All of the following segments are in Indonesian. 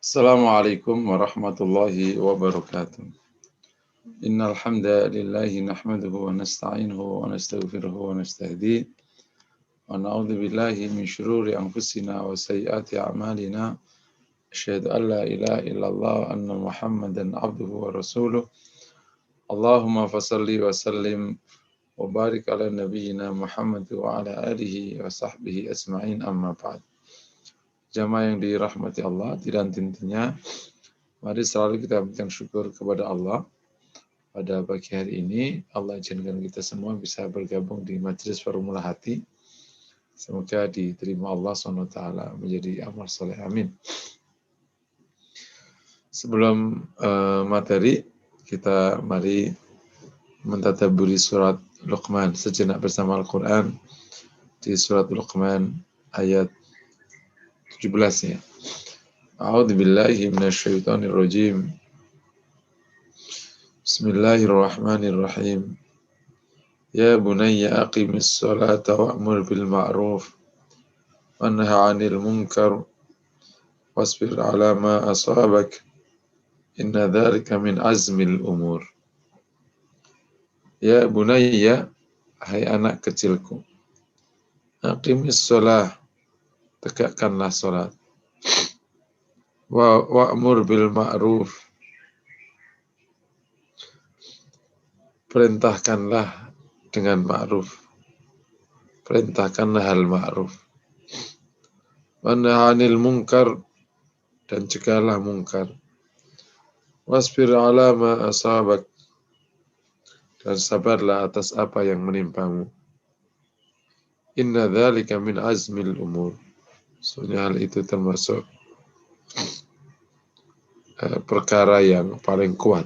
Assalamualaikum warahmatullahi wabarakatuh. Innal hamdalillah nahmaduhu wa nasta'inuhu wa nastaghfiruhu wa nastahdiih wa na'udzu billahi min shururi anfusina wa sayyiati a'malina. Asyhadu an la ilaha illallah wa anna Muhammadan 'abduhu wa rasuluh. Allahumma fashalli wa sallim wa barik ala nabiyyina Muhammad wa ala alihi wa sahbihi ajma'in, amma ba'd. Jamaah yang dirahmati Allah, dan tentunya mari selalu kita berikan syukur kepada Allah. Pada pagi hari ini, Allah izinkan kita semua bisa bergabung di Majelis Formula Hati. Semoga diterima Allah SWT menjadi amal soleh. Amin. Sebelum materi, kita mari mentadabburi surat Luqman sejenak bersama Al-Quran di surat Luqman ayat 17 ya. A'udzu billahi minasyaitonir rajim. Bismillahirrahmanirrahim. Ya bunayya aqimis salata wa'mur bil ma'ruf wanha 'anil munkar wasbir 'ala ma asabak inna dzalika min azmil umur. Ya bunayya, hai anak kecilku, aqimis shalah, tegakkanlah salat, wa'mur bil ma'ruf, perintahkanlah dengan ma'ruf, perintahkanlah hal ma'ruf, wanha 'anil munkar, dan cegahlah mungkar, wasbir 'ala ma asabak, dan sabarlah atas apa yang menimpamu. Inna dzalika min azmil umur. Soalnya hal itu termasuk perkara yang paling kuat.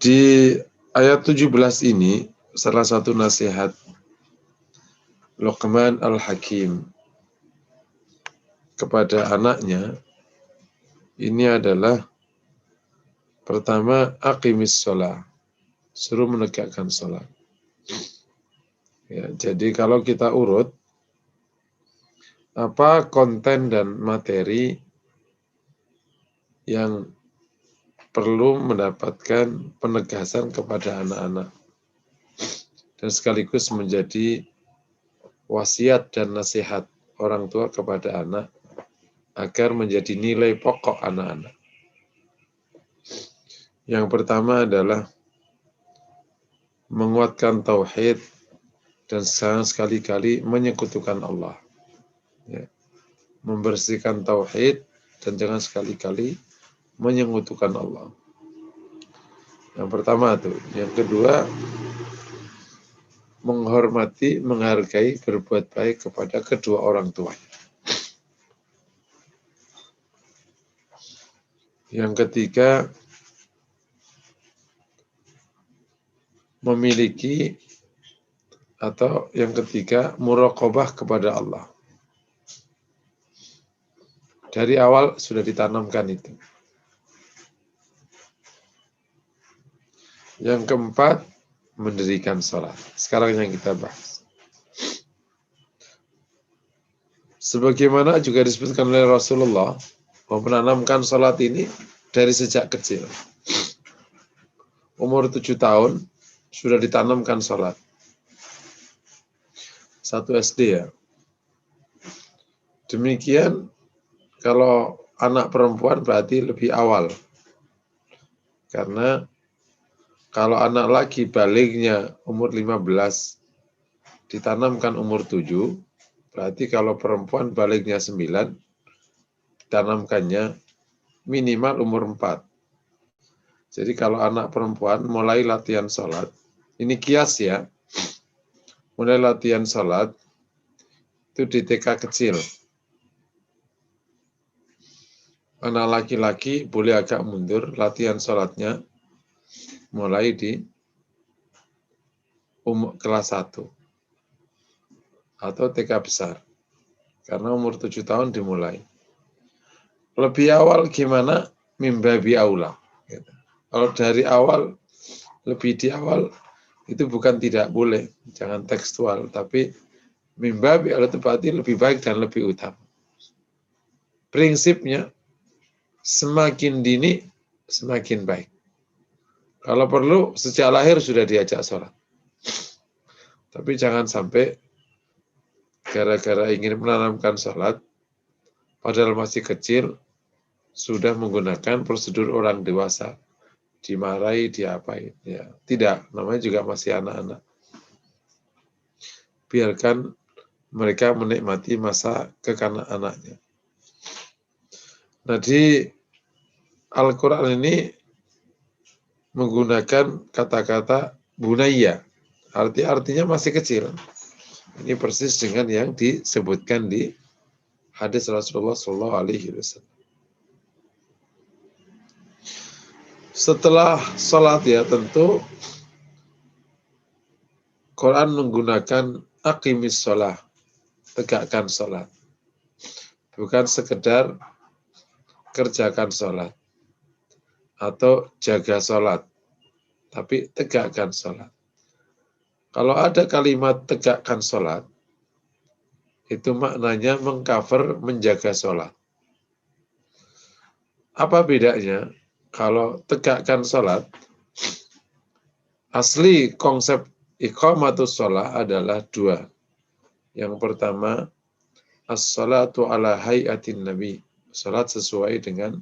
Di ayat 17 ini, salah satu nasihat Luqman Al-Hakim kepada anaknya ini adalah pertama, aqimis shalah, suruh menegakkan salat. Ya, jadi kalau kita urut apa konten dan materi yang perlu mendapatkan penegasan kepada anak-anak dan sekaligus menjadi wasiat dan nasihat orang tua kepada anak agar menjadi nilai pokok anak-anak. Yang pertama adalah menguatkan tauhid dan sekali-kali menyekutukan Allah. Ya. Membersihkan tauhid dan jangan sekali-kali menyekutukan Allah. Yang pertama itu. Yang kedua, menghormati, menghargai, berbuat baik kepada kedua orang tua. Yang ketiga, memiliki atau yang ketiga, muraqabah kepada Allah. Dari awal sudah ditanamkan itu. Yang keempat, mendirikan sholat. Sekarang yang kita bahas. Sebagaimana juga disebutkan oleh Rasulullah, menanamkan sholat ini dari sejak kecil. Umur 7 tahun, sudah ditanamkan sholat. 1 SD ya. Demikian kalau anak perempuan berarti lebih awal. Karena kalau anak laki balignya umur 15, ditanamkan umur 7, berarti kalau perempuan balignya 9, ditanamkannya minimal umur 4. Jadi kalau anak perempuan mulai latihan sholat, ini kias ya, mulai latihan sholat itu di TK kecil. Anak laki-laki boleh agak mundur latihan sholatnya mulai di kelas 1 atau TK besar. Karena umur 7 tahun dimulai. Lebih awal gimana? Mimbabi aula. Gitu. Kalau dari awal, lebih di awal, itu bukan tidak boleh. Jangan tekstual, tapi Mimbabi ala tepati lebih baik dan lebih utama. Prinsipnya semakin dini semakin baik. Kalau perlu sejak lahir sudah diajak sholat. Tapi jangan sampai gara-gara ingin menanamkan sholat, padahal masih kecil, sudah menggunakan prosedur orang dewasa. Dimarahi, diapain. Ya, tidak, namanya juga masih anak-anak. Biarkan mereka menikmati masa kekanak-anaknya. Nah, di Al-Quran ini menggunakan kata-kata bunayya. Artinya masih kecil. Ini persis dengan yang disebutkan di hadis Rasulullah SAW. Setelah sholat ya tentu Quran menggunakan aqimis sholat, tegakkan sholat. Bukan sekedar kerjakan sholat atau jaga sholat, tapi tegakkan sholat. Kalau ada kalimat tegakkan sholat, itu maknanya mengcover menjaga sholat. Apa bedanya? Kalau tegakkan sholat, asli konsep iqamatus sholat adalah dua. Yang pertama, as-salatu ala hayatin nabi. Sholat sesuai dengan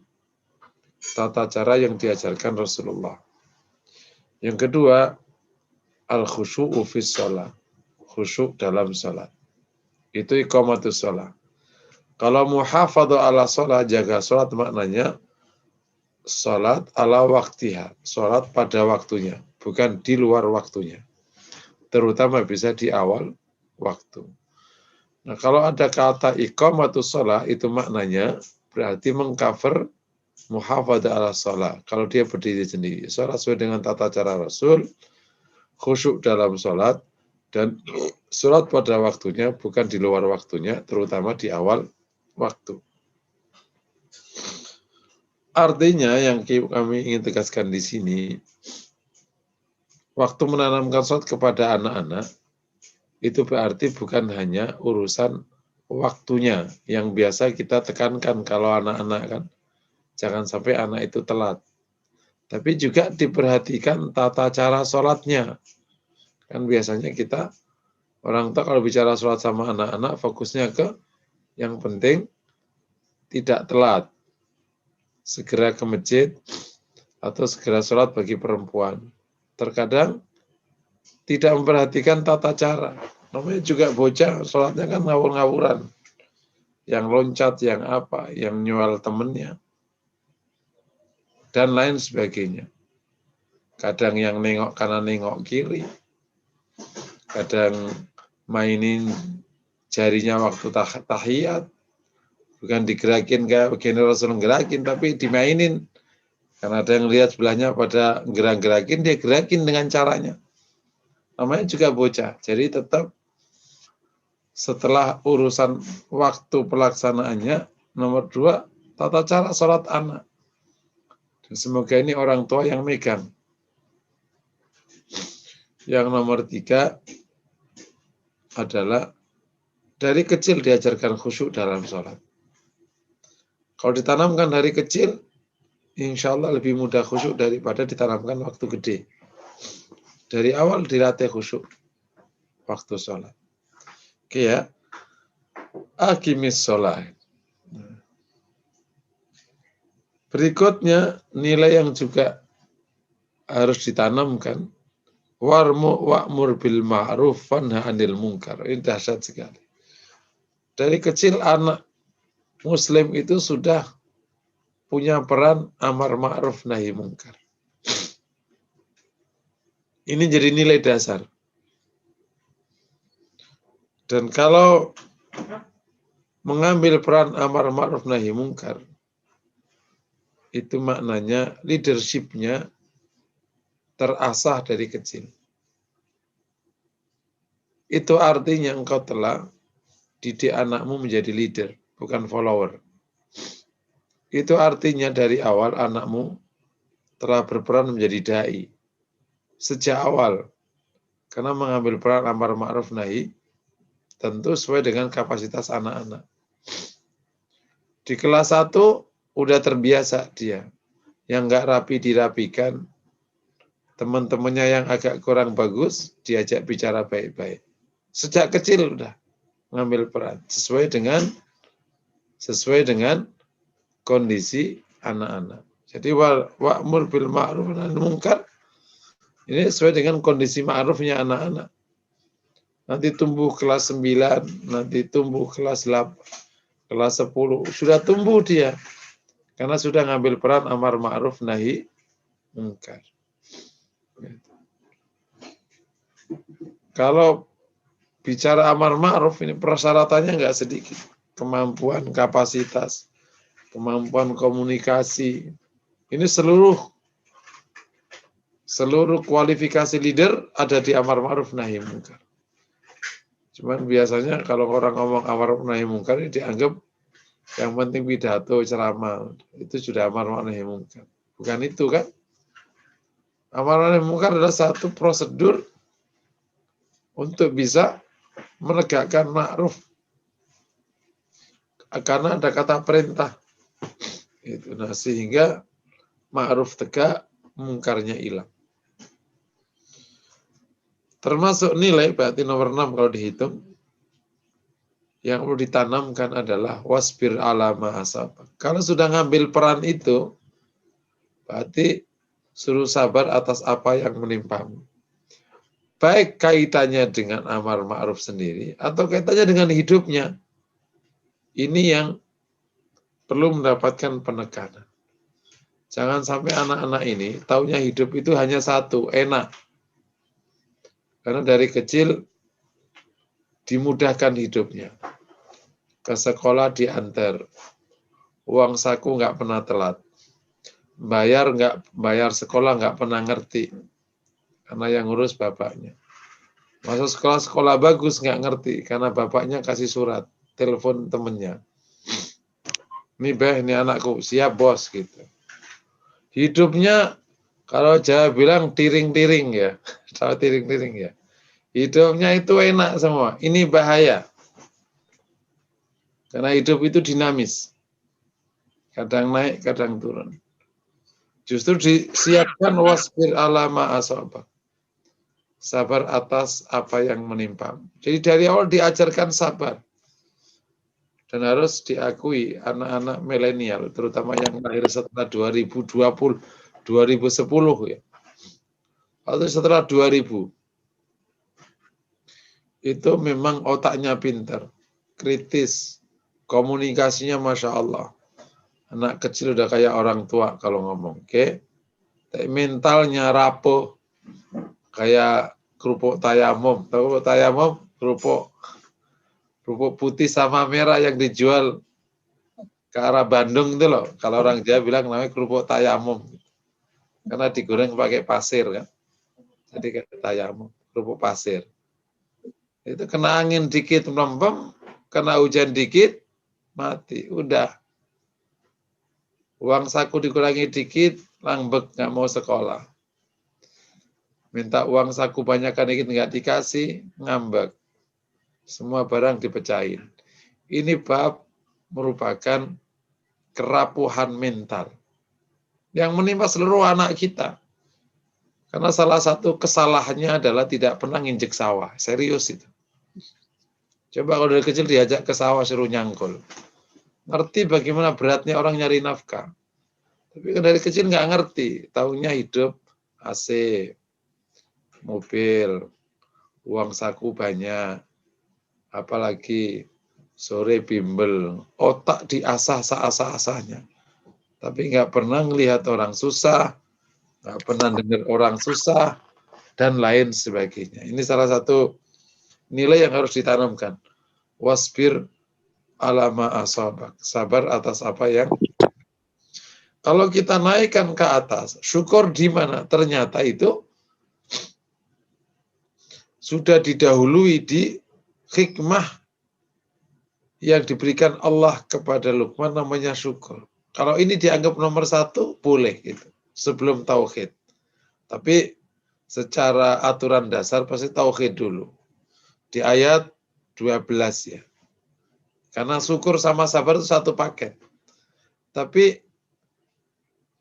tata cara yang diajarkan Rasulullah. Yang kedua, al-khusyu'u fis sholat. Khusyuk dalam sholat. Itu iqamatus sholat. Kalau muhafadhu ala sholat, jaga sholat maknanya sholat ala waktiha. Sholat pada waktunya. Bukan di luar waktunya. Terutama bisa di awal waktu. Nah, kalau ada kata iqamatus sholat, itu maknanya berarti mengcover muhafadha ala sholat. Kalau dia berdiri sendiri. Sholat sesuai dengan tata cara Rasul, khusyuk dalam sholat, dan sholat pada waktunya, bukan di luar waktunya, terutama di awal waktu. Artinya yang kami ingin tegaskan di sini, waktu menanamkan sholat kepada anak-anak, itu berarti bukan hanya urusan waktunya yang biasa kita tekankan kalau anak-anak kan. Jangan sampai anak itu telat. Tapi juga diperhatikan tata cara sholatnya. Kan biasanya kita, orang tua kalau bicara sholat sama anak-anak, fokusnya ke yang penting tidak telat. Segera ke masjid atau segera sholat bagi perempuan. Terkadang tidak memperhatikan tata cara. Namanya juga bocah, sholatnya kan ngawur-ngawuran. Yang loncat, yang apa, yang nyual temennya. Dan lain sebagainya. Kadang yang nengok kanan, nengok kiri. Kadang mainin jarinya waktu tahiyat. Bukan digerakin kayak begini Rasul gerakin, tapi dimainin. Karena ada yang lihat sebelahnya pada gerak-gerakin, dia gerakin dengan caranya. Namanya juga bocah. Jadi tetap setelah urusan waktu pelaksanaannya, nomor 2, tata cara sholat anak. Dan semoga ini orang tua yang megang. Yang nomor 3 adalah dari kecil diajarkan khusyuk dalam sholat. Kalau ditanamkan dari kecil, insya Allah lebih mudah khusyuk daripada ditanamkan waktu gede. Dari awal dilatih khusyuk waktu sholat. Oke ya. Aqimis sholat. Berikutnya nilai yang juga harus ditanamkan. Wa'mur bil ma'ruf wanha 'anil munkar. Ini dahsyat sekali. Dari kecil anak Muslim itu sudah punya peran amar ma'ruf nahi munkar. Ini jadi nilai dasar. Dan kalau mengambil peran amar ma'ruf nahi munkar, itu maknanya leadership-nya terasah dari kecil. Itu artinya engkau telah didik anakmu menjadi leader, bukan follower. Itu artinya dari awal anakmu telah berperan menjadi dai. Sejak awal. Karena mengambil peran amar ma'ruf nahi Tentu sesuai dengan kapasitas anak-anak. Di kelas 1 udah terbiasa dia. Yang nggak rapi dirapikan, teman-temannya yang agak kurang bagus diajak bicara baik-baik. Sejak kecil udah ngambil peran sesuai dengan kondisi anak-anak. Jadi wa'mur bil ma'ruf wa nahy munkar ini sesuai dengan kondisi ma'rufnya anak-anak. Nanti tumbuh kelas 9, nanti tumbuh kelas 8, kelas 10, sudah tumbuh dia. Karena sudah ngambil peran amar ma'ruf nahi munkar. Kalau bicara amar ma'ruf ini persyaratannya nggak sedikit. Kemampuan kapasitas, kemampuan komunikasi. Ini seluruh kualifikasi leader ada di amar ma'ruf nahi munkar. Cuman biasanya kalau orang ngomong amar ma'ruf nahi munkar ini dianggap yang penting pidato, ceramah, itu sudah amar ma'ruf nahi munkar. Bukan itu kan? Amar ma'ruf nahi munkar adalah satu prosedur untuk bisa menegakkan ma'ruf. Karena ada kata perintah. Itu. Nah, sehingga ma'ruf tegak, mungkarnya hilang. Termasuk nilai, berarti nomor 6 kalau dihitung, yang perlu ditanamkan adalah wasbir ala ma asabak. Kalau sudah ngambil peran itu, berarti suruh sabar atas apa yang menimpamu. Baik kaitannya dengan amar ma'ruf sendiri, atau kaitannya dengan hidupnya. Ini yang perlu mendapatkan penekanan. Jangan sampai anak-anak ini taunya hidup itu hanya satu, enak. Karena dari kecil dimudahkan hidupnya. Ke sekolah diantar. Uang saku nggak pernah telat. Bayar sekolah nggak pernah ngerti. Karena yang ngurus bapaknya. Masuk sekolah bagus nggak ngerti. Karena bapaknya kasih surat. Telepon temennya. Ini anakku, siap bos gitu. Hidupnya kalau Jawa bilang tiring-tiring ya. Tahu tiring-tiring ya. Hidupnya itu enak semua. Ini bahaya. Karena hidup itu dinamis. Kadang naik, kadang turun. Justru disiapkan wasbir ala ma asabak. Sabar atas apa yang menimpa. Jadi dari awal diajarkan sabar. Dan harus diakui anak-anak milenial, terutama yang lahir setelah 2020, 2010 ya. Atau setelah 2000. Itu memang otaknya pintar, kritis, komunikasinya Masya Allah. Anak kecil udah kayak orang tua kalau ngomong. Oke. Mentalnya rapuh, kayak kerupuk tayamum. Tahu kerupuk tayamum? Kerupuk putih sama merah yang dijual ke arah Bandung itu loh. Kalau orang Jawa bilang namanya kerupuk tayamum. Karena digoreng pakai pasir kan. Jadi kayak tayamum, kerupuk pasir. Itu kena angin dikit melempem, kena hujan dikit, mati. Udah. Uang saku dikurangi dikit, langbek, nggak mau sekolah. Minta uang saku banyakkan dikit, nggak dikasih, ngambek. Semua barang dipecahin. Ini bab merupakan kerapuhan mental yang menimpa seluruh anak kita. Karena salah satu kesalahannya adalah tidak pernah nginjek sawah. Serius itu. Coba kalau dari kecil diajak ke sawah suruh nyangkul. Ngerti bagaimana beratnya orang nyari nafkah. Tapi kan dari kecil nggak ngerti. Taunya hidup AC, mobil, uang saku banyak. Apalagi sore bimbel. Otak diasah seasah-asahnya. Tapi nggak pernah ngelihat orang susah. Nggak pernah dengar orang susah. Dan lain sebagainya. Ini salah satu nilai yang harus ditanamkan. Wasbir ala ma asabak. Sabar atas apa yang. Kalau kita naikkan ke atas, syukur di mana? Ternyata itu sudah didahului di hikmah yang diberikan Allah kepada Luqman namanya syukur. Kalau ini dianggap nomor 1, boleh gitu. Sebelum tauhid. Tapi secara aturan dasar pasti tauhid dulu. Di ayat 12 ya. Karena syukur sama sabar itu satu paket. Tapi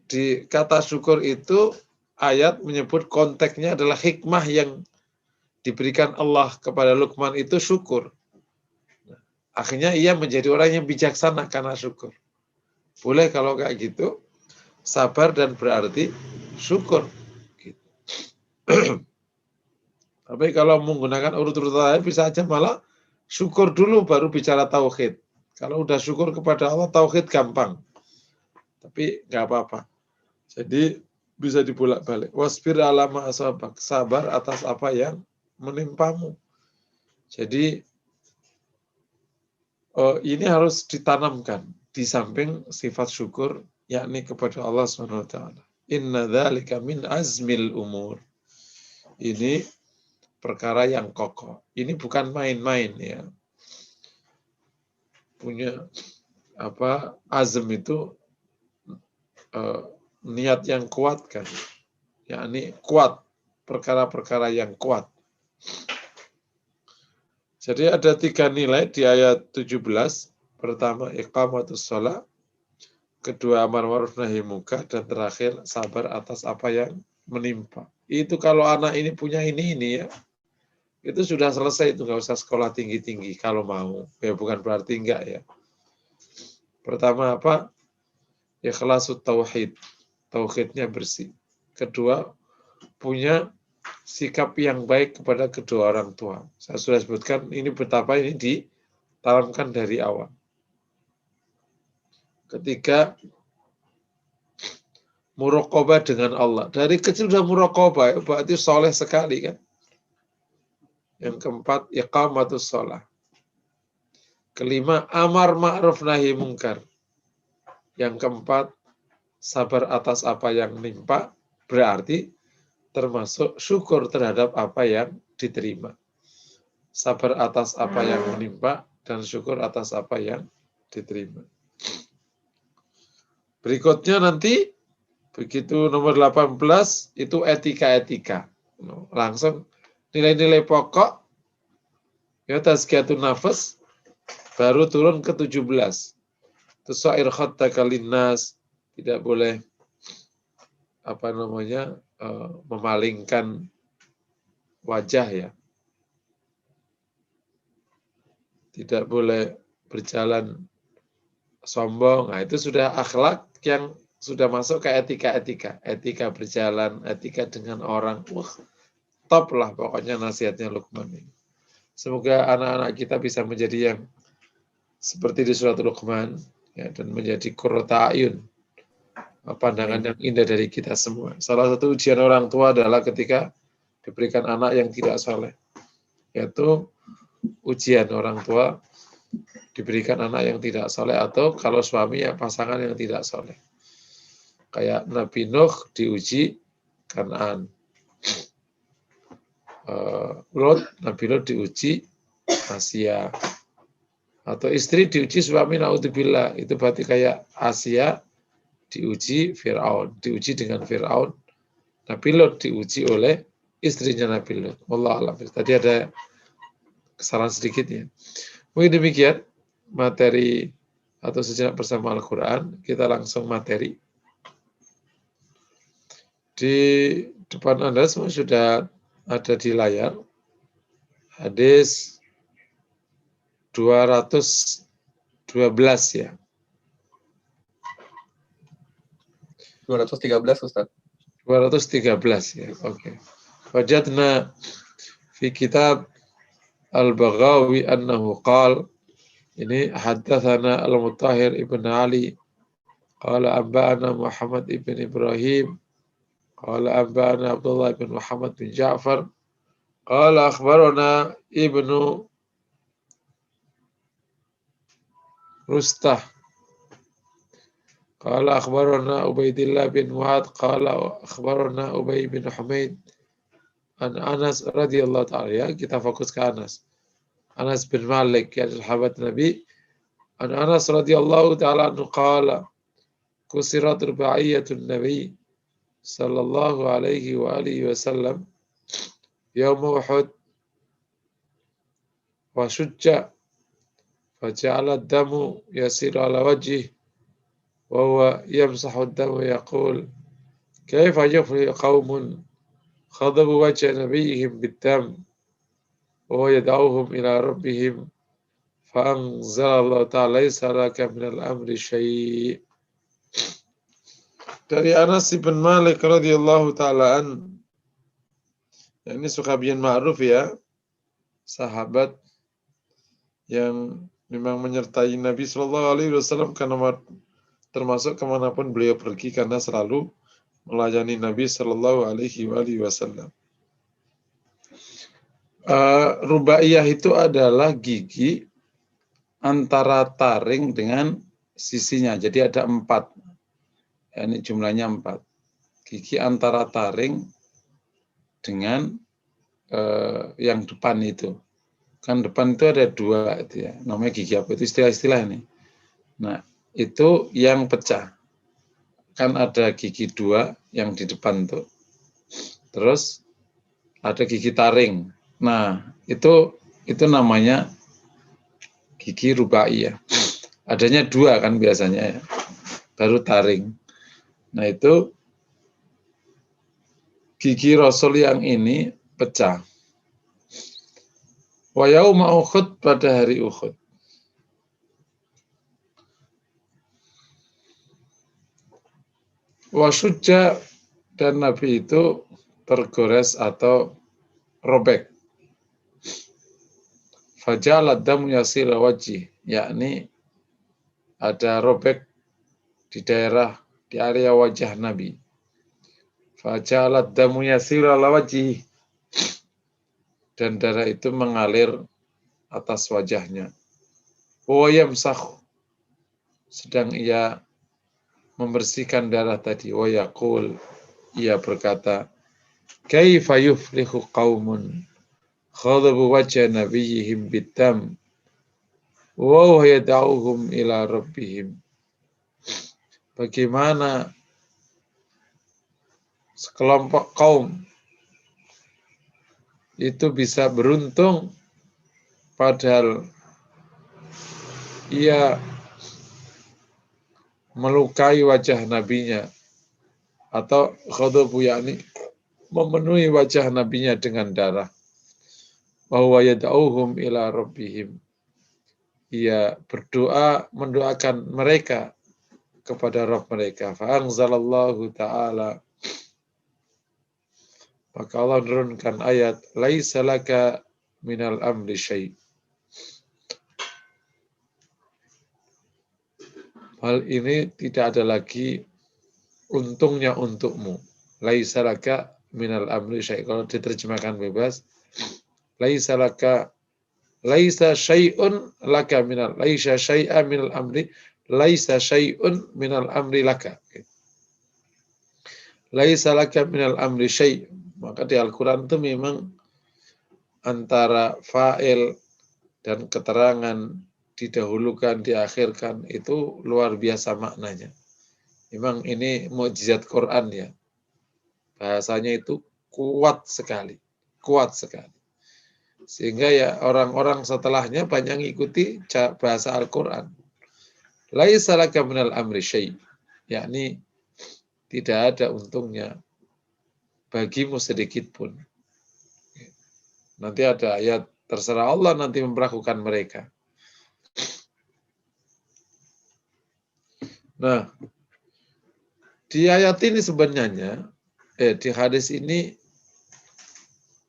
di kata syukur itu ayat menyebut konteksnya adalah hikmah yang diberikan Allah kepada Luqman itu syukur. Akhirnya ia menjadi orang yang bijaksana karena syukur. Boleh kalau kayak gitu, sabar dan berarti syukur. Gitu. Tapi kalau menggunakan urut-urutan lain bisa aja malah syukur dulu baru bicara tauhid. Kalau udah syukur kepada Allah, tauhid gampang. Tapi nggak apa-apa. Jadi bisa dibolak-balik. Wasbir ala ma asabak. Sabar atas apa yang menimpamu. Jadi ini harus ditanamkan di samping sifat syukur yakni kepada Allah SWT. Inna dzalika min azmil umur. Ini perkara yang kokoh. Ini bukan main-main ya. Punya azm itu niat yang kuat kan. Yakni kuat, perkara-perkara yang kuat. Jadi ada 3 nilai di ayat 17. Pertama, iqamatus shalah. Kedua, amar ma'ruf nahi munkar. Dan terakhir, sabar atas apa yang menimpa. Itu kalau anak ini punya ini ya. Itu sudah selesai, itu nggak usah sekolah tinggi-tinggi kalau mau. Ya bukan berarti enggak ya. Pertama apa? Ikhlasu tauhid. Tauhidnya bersih. Kedua, punya sikap yang baik kepada kedua orang tua. Saya sudah sebutkan ini betapa ini ditanamkan dari awal. Ketiga, muraqabah dengan Allah. Dari kecil sudah muraqabah, berarti soleh sekali kan. Yang keempat, iqamatus shalah. Kelima, amar ma'ruf nahi munkar. Yang keempat, sabar atas apa yang menimpa, berarti termasuk syukur terhadap apa yang diterima. Sabar atas apa yang menimpa dan syukur atas apa yang diterima. Berikutnya nanti begitu nomor 18 itu etika-etika. Langsung nilai-nilai pokok ya tazkiyatun nafas baru turun ke 17. Tusair khattaka linnas, tidak boleh memalingkan wajah ya. Tidak boleh berjalan sombong. Nah, itu sudah akhlak yang sudah masuk ke etika-etika. Etika berjalan, etika dengan orang. Wah, top lah pokoknya nasihatnya Luqman ini. Semoga anak-anak kita bisa menjadi yang seperti di surat Luqman ya, dan menjadi qurrata ayun. Pandangan yang indah dari kita semua. Salah satu ujian orang tua adalah ketika diberikan anak yang tidak saleh. Yaitu ujian orang tua diberikan anak yang tidak saleh atau kalau suami ya pasangan yang tidak saleh. Kayak Nabi Nuh diuji Kan'an. Nabi Lot diuji Asia. Atau istri diuji suami naudzubillah. Itu berarti kayak Asia diuji Fir'aun, diuji dengan Fir'aun. Nabi Lot diuji oleh istrinya Nabi Lot. Wallahu a'lam. Tadi ada kesalahan sedikit ya. Mungkin demikian materi atau sejenak bersama Al-Quran. Kita langsung materi. Di depan Anda semua sudah ada di layar hadis 212 ya. 213 Ustaz. 213 ya. Oke. Wajadna fi kitab Al-Baghawi annahu qala, ini haddatsana Al-Mutahhir ibn Ali qala anba'ana Muhammad ibn Ibrahim qala anba'ana Abdullah ibn Muhammad bin Ja'far qala akhbarana ibnu Rustah qala akhbarana Ubaidillah bin Mu'ad qala akhbarana Ubay bin Humaid an Anas radhiyallahu ta'ala. Ya, kita fokus ke Anas. Anas bin Malik ya sahabat Nabi. An Anas radhiyallahu ta'ala anhu qala kusirat rubaiyatun Nabi sallallahu alaihi wa alihi wasallam yaum Uhud wa syujja faja'ala ad-damu yasiru ala wajhihi wa huwa yamsahu ad-damu yaqul kaifa yuflihu qaumun khadabu wajha nabiyihim bid-dam wa huwa yad'uhum ila rabbihim fa anzalallahu ta'ala laysa laka minal amri syai'. Dari Anas bin Malik radhiyallahu ta'ala an, ini sahabian ma'ruf ya, sahabat yang memang menyertai Nabi Shallallahu Alaihi Wasallam karena termasuk kemanapun beliau pergi karena selalu melayani Nabi Shallallahu Alaihi Wasallam. Rubaiyah itu adalah gigi antara taring dengan sisinya. Jadi ada 4. Ini jumlahnya 4. Gigi antara taring dengan yang depan itu. Kan depan itu ada 2 itu ya. Namanya gigi apa itu istilah-istilah ini. Nah, itu yang pecah. Kan ada gigi 2 yang di depan tuh. Terus ada gigi taring. Nah, itu namanya gigi rubaiyah. Adanya 2 kan biasanya ya. Baru taring. Nah, itu gigi Rasul yang ini pecah. Wa yauma Uhud, pada hari Uhud. Wa syujja, dan Nabi itu tergores atau robek. Faja'ala ad-damu yasiru wajhi, yakni ada robek di area wajah Nabi. Faja'ala ad-damu yasiru ala wajhi, dan darah itu mengalir atas wajahnya. Wa yamsakh, sedang ia membersihkan darah tadi. Wa yaqul, ia berkata, kaifa yuflihu qaumun khadabu wajha nabiyihim bid-dam wa huwa yad'uhum ila rabbihim. Bagaimana sekelompok kaum itu bisa beruntung padahal ia melukai wajah nabinya, atau khadabu yakni memenuhi wajah nabinya dengan darah. Wa huwa yad'uhum ila rabbihim, ia berdoa mendoakan mereka kepada Rabb mereka. Fa anzalallahu ta'ala, maka Allah menurunkan ayat laisa laka minal amri syai'. Hal ini tidak ada lagi untungnya untukmu. Laisa laka minal amri syai'. Kalau diterjemahkan bebas, laisa laka, laisa syai'un laka minal, laisa syai'a minal amri, laisa syai'un minal amri laka. Laisa laka minal amri syai'. Maka di Al-Quran itu memang antara fa'il dan keterangan didahulukan, diakhirkan, itu luar biasa maknanya. Memang ini mukjizat Quran ya. Bahasanya itu kuat sekali. Kuat sekali. Sehingga ya orang-orang setelahnya banyak mengikuti bahasa Al-Quran. Laisa laka minal amri syai'. Yakni tidak ada untungnya bagimu sedikit pun. Nanti ada ayat, terserah Allah nanti memperlakukan mereka. Nah, di ayat ini sebenarnya, di hadis ini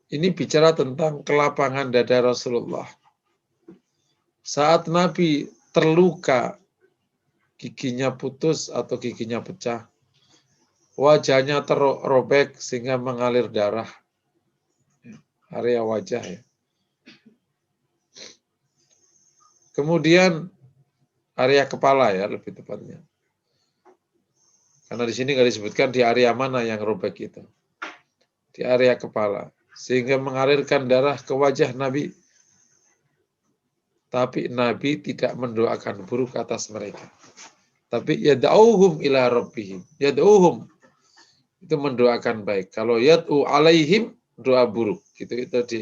bicara tentang kelapangan dada Rasulullah. Saat Nabi terluka, giginya putus atau giginya pecah, wajahnya terrobek sehingga mengalir darah, area wajah ya. Kemudian area kepala ya lebih tepatnya. Karena di sini nggak disebutkan di area mana yang robek itu. Di area kepala. Sehingga mengalirkan darah ke wajah Nabi. Tapi Nabi tidak mendoakan buruk atas mereka. Tapi yad'uhum ila rabbihim. Yad'uhum itu mendoakan baik. Kalau yad'u alaihim, doa buruk. Gitu itu di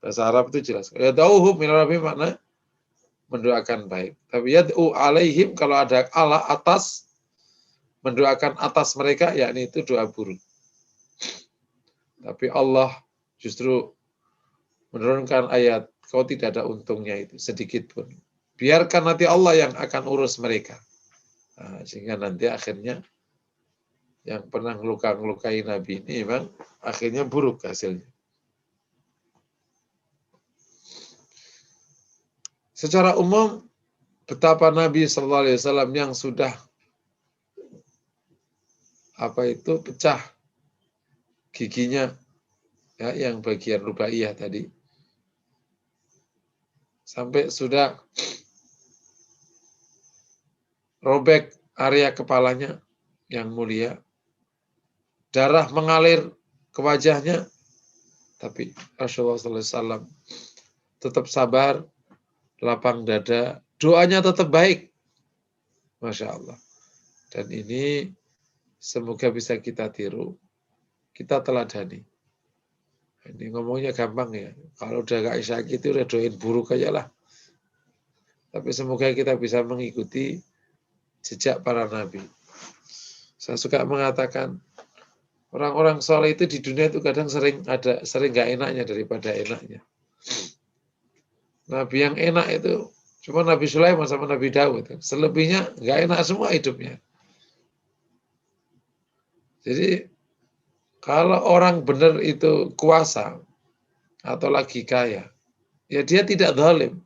Bahasa Arab itu jelas. Yad'uhum ila rabbihim makna mendoakan baik. Tapi yad'u alaihim kalau ada ala atas, mendoakan atas mereka, yakni itu doa buruk. Tapi Allah justru menurunkan ayat, kau tidak ada untungnya itu sedikit pun. Biarkan nanti Allah yang akan urus mereka. Nah, sehingga nanti akhirnya yang pernah ngelukai Nabi ini memang akhirnya buruk hasilnya. Secara umum, betapa Nabi SAW yang sudah pecah giginya, ya, yang bagian rubaiyah tadi, sampai sudah robek area kepalanya yang mulia, darah mengalir ke wajahnya, tapi Rasulullah SAW tetap sabar, lapang dada, doanya tetap baik. Masya Allah. Dan ini semoga bisa kita tiru, kita teladani. Ini ngomongnya gampang ya. Kalau udah gak sakit itu udah doain buruk aja lah. Tapi semoga kita bisa mengikuti jejak para nabi. Saya suka mengatakan, orang-orang soleh itu di dunia itu kadang sering gak enaknya daripada enaknya. Nabi yang enak itu cuma Nabi Sulaiman sama Nabi Daud. Selebihnya nggak enak semua hidupnya. Jadi kalau orang benar itu kuasa atau lagi kaya, ya dia tidak zalim.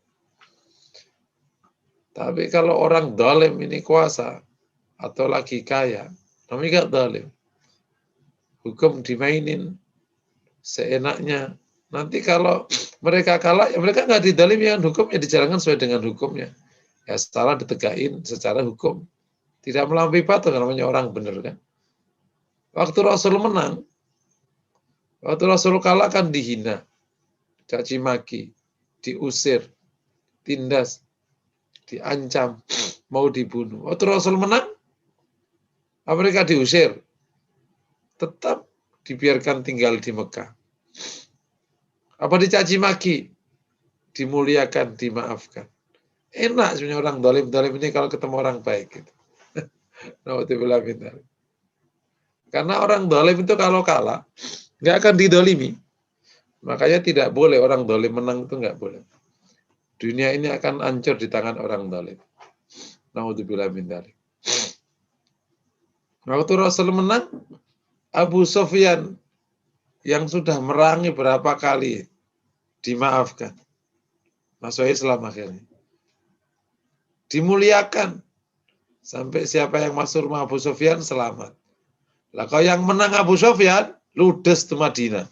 Tapi kalau orang zalim ini kuasa atau lagi kaya, namanya nggak zalim. Hukum dimainin seenaknya. Nanti kalau mereka kalah, ya mereka nggak didalimi, yang hukumnya dijalankan sesuai dengan hukumnya. Ya salah ditegain secara hukum. Tidak melampaui batas, namanya orang benar kan. Waktu Rasul menang, waktu Rasul kalah kan dihina, caci maki, diusir, tindas, diancam, mau dibunuh. Waktu Rasul menang, mereka diusir, tetap dibiarkan tinggal di Mekah. Apa dicaci maki? Dimuliakan, dimaafkan. Enak sebenarnya orang dolim ini kalau ketemu orang baik. Gitu. Karena orang dolim itu kalau kalah, nggak akan didolimi. Makanya tidak boleh orang dolim menang, itu nggak boleh. Dunia ini akan hancur di tangan orang dolim. Naudzubillah min dzalik. Waktu Rasul menang, Abu Sufyan yang sudah merangi berapa kali dimaafkan. Masuk Islam akhirnya. Dimuliakan. Sampai siapa yang masuk rumah Abu Sufyan selamat. Lah kalau yang menang Abu Sufyan, ludes ke Madinah.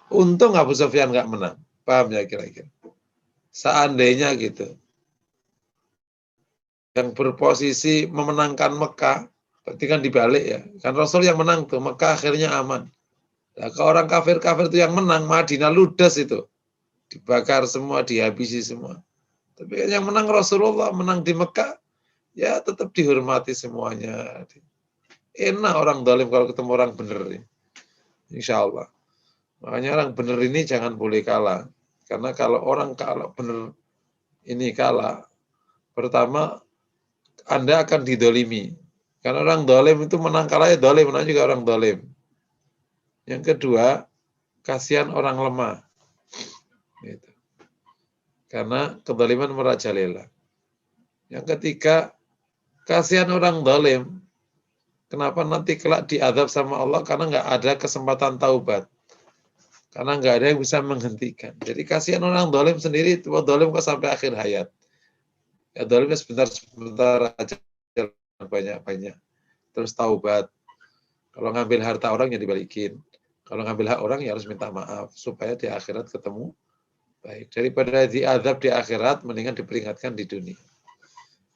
Untung Abu Sufyan nggak menang. Paham ya kira-kira? Seandainya gitu. Yang berposisi memenangkan Mekah, berarti kan dibalik ya. Kan Rasul yang menang tuh, Mekah akhirnya aman. Nah, kalau orang kafir-kafir itu yang menang, Madinah ludes itu. Dibakar semua, dihabisi semua. Tapi yang menang Rasulullah, menang di Mekah, ya tetap dihormati semuanya. Enak orang zalim kalau ketemu orang benar. Insya Allah. Makanya orang benar ini jangan boleh kalah. Karena kalau orang kalah benar ini kalah, pertama Anda akan didolimi. Karena orang zalim itu menang kalah ya zalim, menang juga orang zalim. Yang kedua, kasihan orang lemah. Gitu. Karena kezaliman merajalela. Yang ketiga, kasihan orang zalim. Kenapa nanti kelak diazab sama Allah? Karena nggak ada kesempatan taubat. Karena nggak ada yang bisa menghentikan. Jadi kasihan orang zalim sendiri, itu zalim kok sampai akhir hayat. Ya zalimnya sebentar-sebentar aja, banyak-banyak. Terus taubat. Kalau ngambil harta orang ya dibalikin. Kalau ngambil hak orang ya harus minta maaf supaya di akhirat ketemu baik. Daripada diazab di akhirat, mendingan diperingatkan di dunia.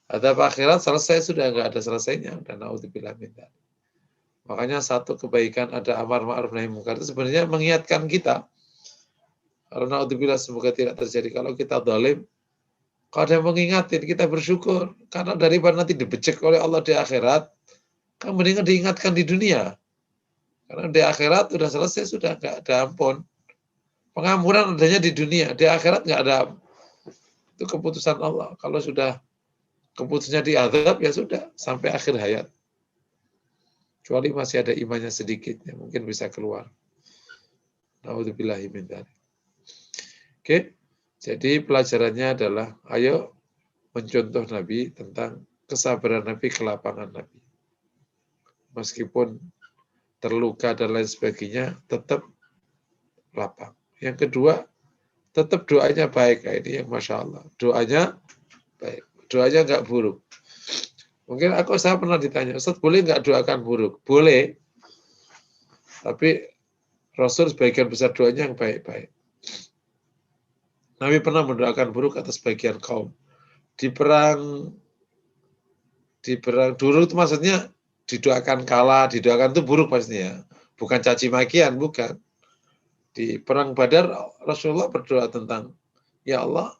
Azab akhirat selesai sudah nggak ada selesainya. Dan naudzubillah min dzalik. Makanya satu kebaikan ada amar ma'ruf nahi munkar itu sebenarnya mengingatkan kita. Kalau naudzubillah semoga tidak terjadi. Kalau kita zalim, kalau ada yang mengingatin, kita bersyukur. Karena daripada nanti dibecek oleh Allah di akhirat, kan mendingan diingatkan di dunia. Karena di akhirat sudah selesai, sudah nggak ada ampun. Pengampunan adanya di dunia, di akhirat nggak ada. Itu keputusan Allah. Kalau sudah keputusannya diazab, ya sudah sampai akhir hayat. Kecuali masih ada imannya sedikit, ya mungkin bisa keluar. Na'udzubillahi min dzalik. Oke, jadi pelajarannya adalah ayo mencontoh Nabi tentang kesabaran Nabi, kelapangan Nabi. Meskipun terluka dan lain sebagainya, tetap lapang. Yang kedua, tetap doanya baik. Nah, ini yang Masya Allah. Doanya baik. Doanya nggak buruk. Mungkin saya pernah ditanya, Ustaz boleh nggak doakan buruk? Boleh. Tapi Rasul sebagian besar doanya yang baik-baik. Nabi pernah mendoakan buruk atas bagian kaum. Di perang dulu itu maksudnya didoakan kalah, didoakan itu buruk pastinya. Bukan caci makian, bukan. Di perang Badar Rasulullah berdoa tentang, ya Allah,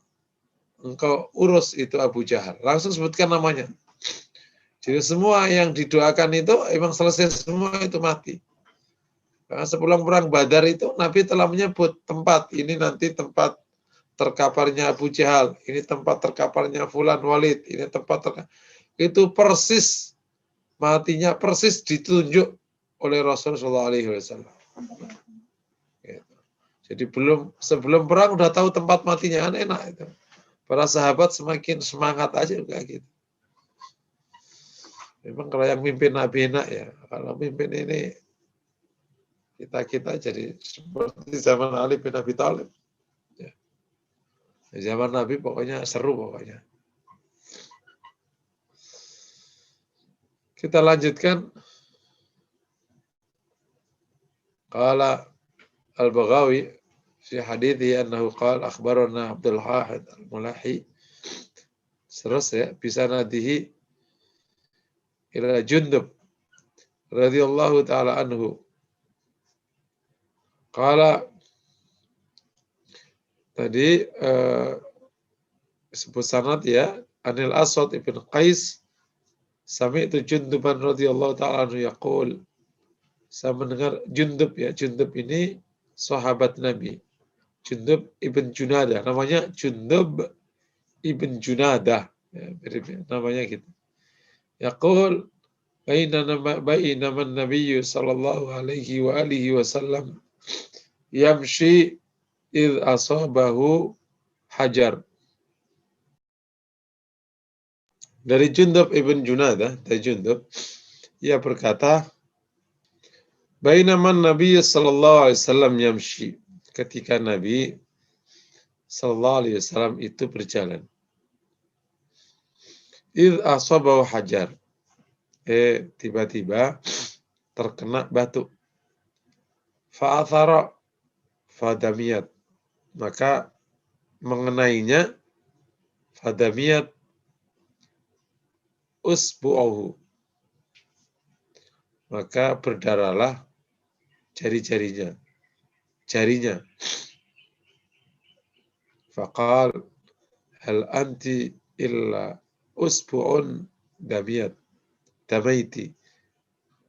engkau urus itu Abu Jahal. Langsung sebutkan namanya. Jadi semua yang didoakan itu emang selesai semua itu mati. Karena sebelum perang Badar itu Nabi telah menyebut tempat, ini nanti tempat terkaparnya Abu Jahal, ini tempat terkaparnya Fulan Walid, ini tempat itu persis matinya persis ditunjuk oleh Rasulullah SAW. Jadi sebelum perang udah tahu tempat matinya, kan enak itu. Para sahabat semakin semangat aja kayak gitu. Memang kalau yang mimpin Nabi enak ya, kalau mimpin ini kita jadi seperti zaman Ali bin Abi Thalib. Ya. Zaman Nabi pokoknya seru pokoknya. Kita lanjutkan. Qala Al-Baghawi fi hadithi annahu qala akhbarana Abdul Wahid Al-Mulahi. Terus ya, bisa nadihi ila Jundub radhiyallahu taala anhu. Qala tadi sebut sanad ya, Anil Aswad ibn Qais sami'tu Junduban radhiyallahu taala anhu yaqul. Saya mendengar Jundub ya, Jundub ini sahabat Nabi. Jundub ibn Junadah, namanya Jundub ibn Junadah. Ya, namanya gitu. Yaqul bainama Nabi sallallahu alaihi wa alihi wasallam yamshi id asabahu hajar. Dari Jundub ibn Junadah, dari Jundub, ia berkata, bainama Nabi sallallahu alaihi wasallam yamshi, ketika Nabi sallallahu alaihi wasallam itu berjalan. Id asabahu hajar. Tiba-tiba terkena batu. Fa'athara fadamiyat. Maka mengenainya fadamiyat usbu'uhu. Maka berdarahlah jari-jarinya. Jarinya. Faqal hal anti illa usbu'un damiyat. Damaiti.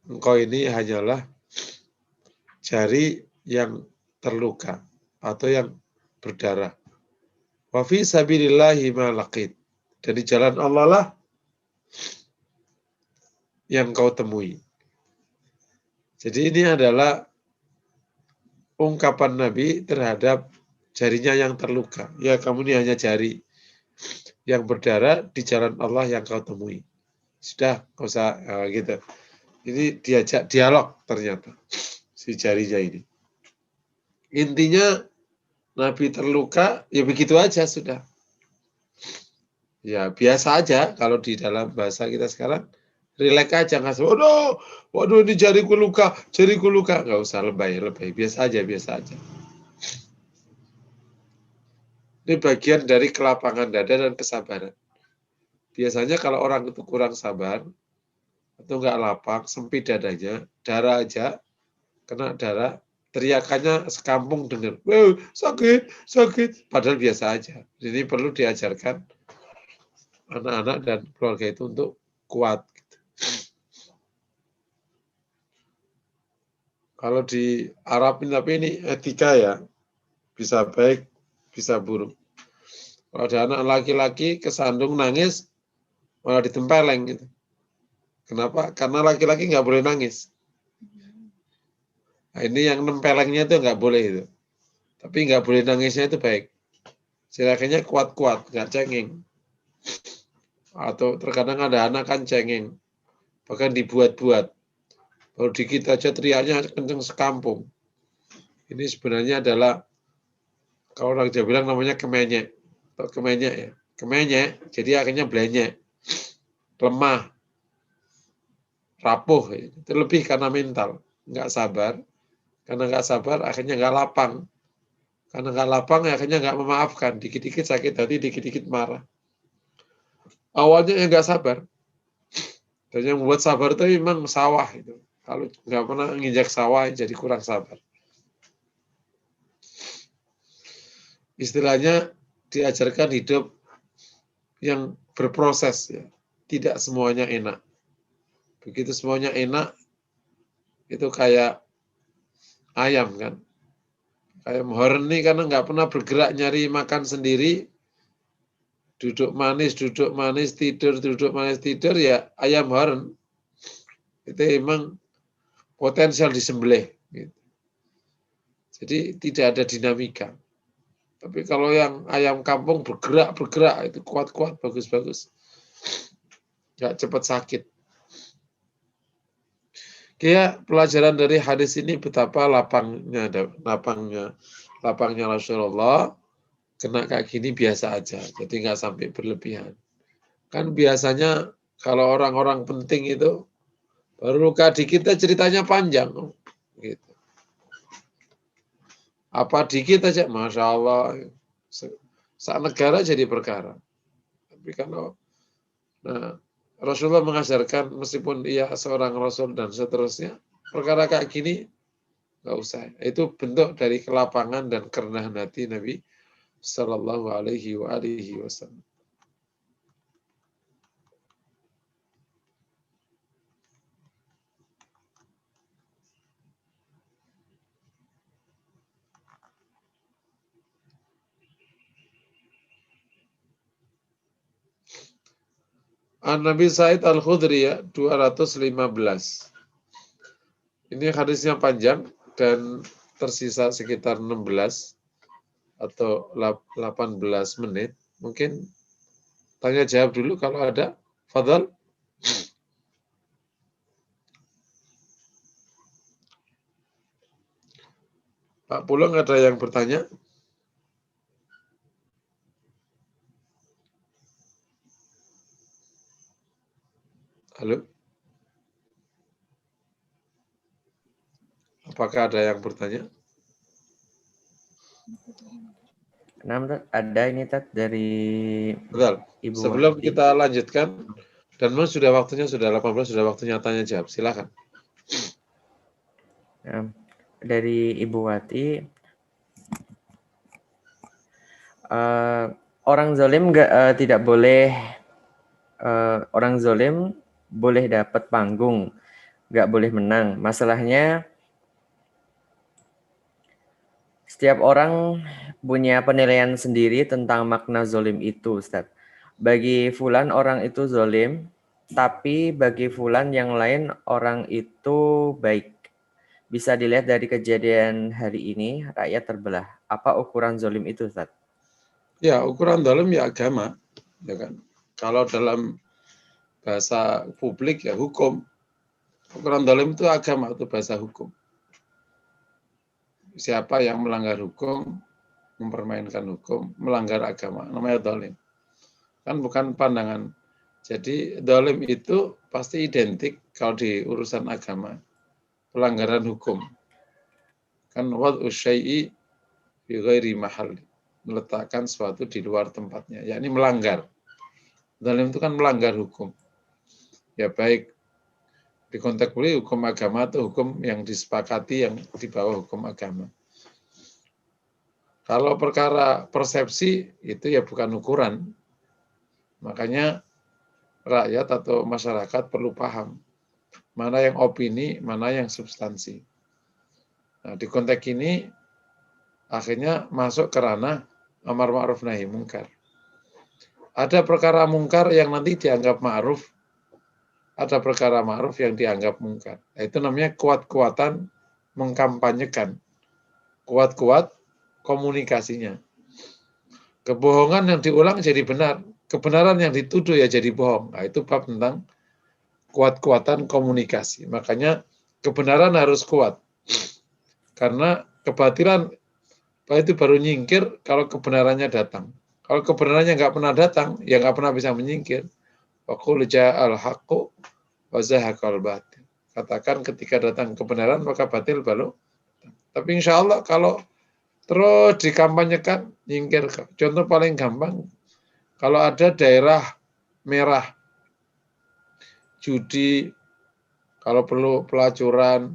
Engkau ini hanyalah jari yang terluka atau yang berdarah. Wa fi sabilillahi ma laqit. Dan di jalan Allah lah yang kau temui. Jadi ini adalah ungkapan Nabi terhadap jarinya yang terluka. Ya kamu ini hanya jari yang berdarah di jalan Allah yang kau temui. Sudah, kau usah gitu. Ini diajak dialog ternyata si jarinya ini. Intinya Nabi terluka, ya begitu aja sudah. Ya biasa aja kalau di dalam bahasa kita sekarang, relax aja nggak usah. Waduh ini jariku luka, nggak usah lebay, biasa aja. Ini bagian dari kelapangan dada dan kesabaran. Biasanya kalau orang itu kurang sabar atau nggak lapang, sempit dadanya, darah aja, kena darah, teriakannya sekampung dengar, sakit, padahal biasa aja. Ini perlu diajarkan anak-anak dan keluarga itu untuk kuat. Kalau di Arab tapi ini etika ya, bisa baik, bisa buruk. Kalau ada anak laki-laki kesandung nangis, malah ditempeleng gitu. Kenapa? Karena laki-laki nggak boleh nangis. Nah, ini yang nempelengnya itu nggak boleh itu. Tapi nggak boleh nangisnya itu baik. Silakannya kuat-kuat, nggak cengeng. Atau terkadang ada anak kan cengeng, bahkan dibuat-buat. Baru dikit aja teriaknya kenceng sekampung. Ini sebenarnya adalah, kalau orang Jawa bilang namanya kemenyek. Atau kemenyek ya. Kemenyek, jadi akhirnya blenyek. Lemah, rapuh. Itu lebih karena mental. Nggak sabar. Karena nggak sabar, akhirnya nggak lapang. Karena nggak lapang, akhirnya nggak memaafkan. Dikit-dikit sakit hati, dikit-dikit marah. Awalnya ya nggak sabar. Dan yang membuat sabar itu memang sawah itu. Kalau nggak pernah nginjak sawah, jadi kurang sabar. Istilahnya diajarkan hidup yang berproses, ya. Tidak semuanya enak. Begitu semuanya enak, itu kayak ayam kan. Kayak horny karena nggak pernah bergerak nyari makan sendiri, duduk manis, duduk manis, tidur, ya ayam horn. Itu emang potensial disembelih. Gitu. Jadi tidak ada dinamika. Tapi kalau yang ayam kampung bergerak, itu kuat-kuat, bagus-bagus. Nggak cepat sakit. Kayak pelajaran dari hadis ini betapa lapangnya Rasulullah, kena kayak gini biasa aja, jadi nggak sampai berlebihan. Kan biasanya kalau orang-orang penting itu baru luka dikit ceritanya panjang, gitu. Apa dikit aja, masya Allah, saat negara jadi perkara. Tapi kalau Rasulullah mengajarkan meskipun ia seorang Rasul dan seterusnya, perkara kayak gini nggak usah. Itu bentuk dari kelapangan dan kerendahan hati Nabi Sallallahu Alaihi Wasallam. An-Nabi Sa'id Al-Khudri ya, 215. Ini hadisnya panjang dan tersisa sekitar 16 atau 18 menit. Mungkin tanya jawab dulu kalau ada. Fadhal. Pak Pulung ada yang bertanya? Halo? Apakah ada yang bertanya? Nah, ada ini dari Betul. Ibu Sebelum Wati. kita lanjutkan, dan memang sudah waktunya, sudah 18, sudah waktunya tanya jawab. Silakan. Dari Ibu Wati, orang zalim tidak boleh, orang zalim boleh dapat panggung, nggak boleh menang. Masalahnya setiap orang punya penilaian sendiri tentang makna zalim itu, Ustaz. Bagi fulan orang itu zalim, tapi bagi fulan yang lain orang itu baik. Bisa dilihat dari kejadian hari ini, rakyat terbelah. Apa ukuran zalim itu, Ustaz? Ya, ukuran zalim ya agama, ya kan. Kalau dalam bahasa publik ya hukum. Ukuran zalim itu agama, itu bahasa hukum. Siapa yang melanggar hukum, mempermainkan hukum, melanggar agama, namanya zalim. Kan bukan pandangan. Jadi zalim itu pasti identik kalau di urusan agama, pelanggaran hukum. Kan wad'u syai'i bi ghairi mahalli, meletakkan sesuatu di luar tempatnya, yakni melanggar. Zalim itu kan melanggar hukum. Ya baik di konteks boleh hukum agama atau hukum yang disepakati yang di bawah hukum agama. Kalau perkara persepsi itu ya bukan ukuran. Makanya rakyat atau masyarakat perlu paham mana yang opini, mana yang substansi. Nah, di konteks ini akhirnya masuk ke ranah amar ma'ruf nahi mungkar. Ada perkara mungkar yang nanti dianggap ma'ruf, ada perkara ma'ruf yang dianggap mungkar. Itu namanya kuat-kuatan mengkampanyekan, kuat-kuat komunikasinya. Kebohongan yang diulang jadi benar, kebenaran yang dituduh ya jadi bohong. Nah, itu bab tentang kuat-kuatan komunikasi. Makanya kebenaran harus kuat. Karena kebatilan itu baru nyingkir kalau kebenarannya datang. Kalau kebenarannya nggak pernah datang, ya nggak pernah bisa menyingkir. Wa qul ja'al haqqu wa zahaqal batil. Katakan ketika datang kebenaran maka batil baru. Tapi insya Allah kalau terus dikampanyekan, nyingkir. Contoh paling gampang, kalau ada daerah merah, judi, kalau perlu pelacuran,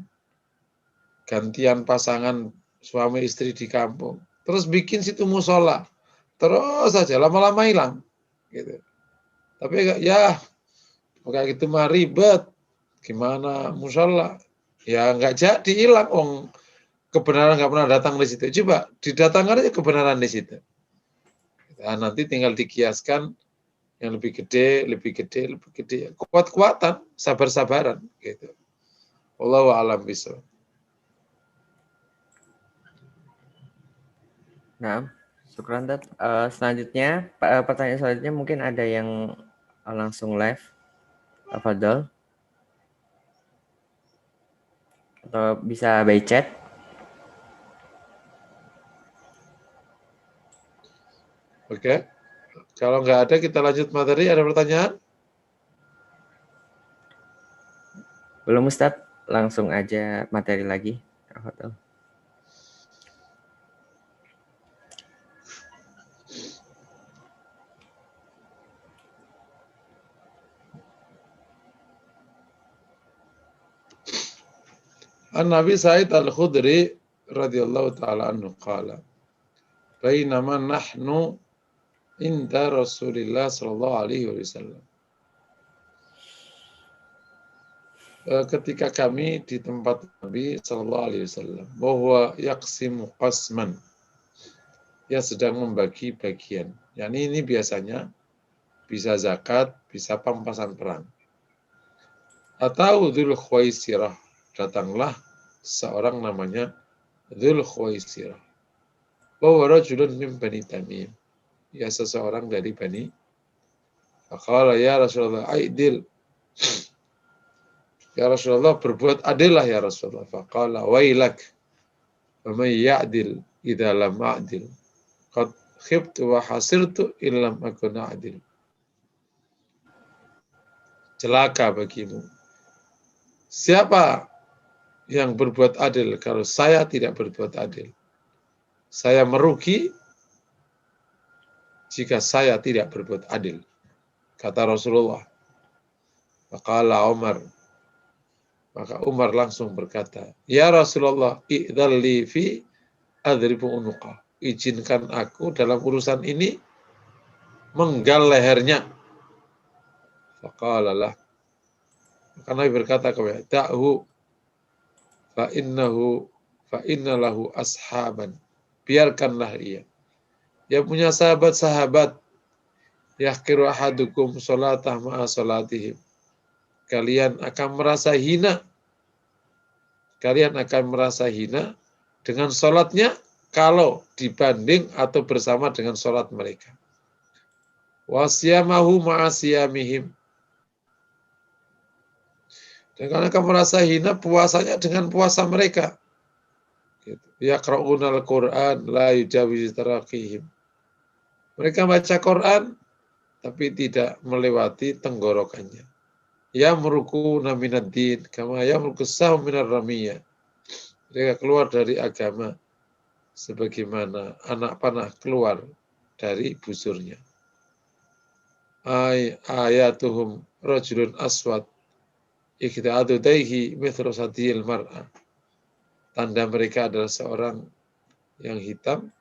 gantian pasangan suami istri di kampung, terus bikin situ musola, terus saja lama-lama hilang. Gitu. Tapi ya, kayak gitu mah ribet. Gimana musola? Ya nggak jadi hilang. Kebenaran nggak pernah datang di situ. Coba didatangkan aja kebenaran di situ. Nah, nanti tinggal dikiaskan yang lebih gede, lebih gede, lebih gede. Kuat-kuatan, sabar-sabaran. Gitu. Wallahu a'lam bishawab. Nah, syukran Tat. Selanjutnya, pertanyaan selanjutnya mungkin ada yang langsung live. Tafadhol. Atau bisa by chat. Oke. Kalau nggak ada, kita lanjut materi. Ada pertanyaan? Belum Ustadz, langsung aja materi lagi. Tafadhol. An-Nabi Sa'id Al-Khudri radhiyallahu ta'ala anhu qala bainama nahnu inda Rasulillah sallallahu alaihi wasallam. Ketika kami di tempat Nabi sallallahu alaihi wasallam, bahwa yaqsimu qasman, dia sedang membagi bagian. Yani ini biasanya bisa zakat, bisa pampasan perang. Atau Dzul Khuwaisirah, datanglah seorang namanya Dzul Khuwaisirah. Bahwa rajulun min Bani Tamim, ya seseorang dari Bani. Faqala ya Rasulullah aidil, ya Rasulullah berbuat adillah ya Rasulullah. Faqala wailak wa may ya'dil idza lam a'dil qad khibtu wa hasirtu illam akun a'dil. Celaka bagimu. Siapa yang berbuat adil kalau saya tidak berbuat adil? Saya merugi jika saya tidak berbuat adil. Kata Rasulullah. Faqala Umar. Maka Umar langsung berkata, ya Rasulullah, i'dhalli fi adribu unuqa. Izinkan aku dalam urusan ini menggal lehernya. Faqala lah. Maka Nabi berkata kepada da'hu fa inna lahu ashaban. Biarkanlah ia. Dia punya sahabat-sahabat. Yahkiru ahadukum sholatah ma'a sholatihim. Kalian akan merasa hina. Kalian akan merasa hina dengan sholatnya kalau dibanding atau bersama dengan sholat mereka. Wasiyamahu ma'asiyamihim. Dan kalian akan merasa hina puasanya dengan puasa mereka. Yaqra'unal Qur'an la yujawizu taraqihim. Mereka baca Quran tapi tidak melewati tenggorokannya. Ya meruku naminad din kama ya merukusah minar ramiyah. Mereka keluar dari agama sebagaimana anak panah keluar dari busurnya. Ayatuhum rajulun aswad ikhta'adu daihi mithlu sadiyil mar'ah. Tanda mereka adalah seorang yang hitam.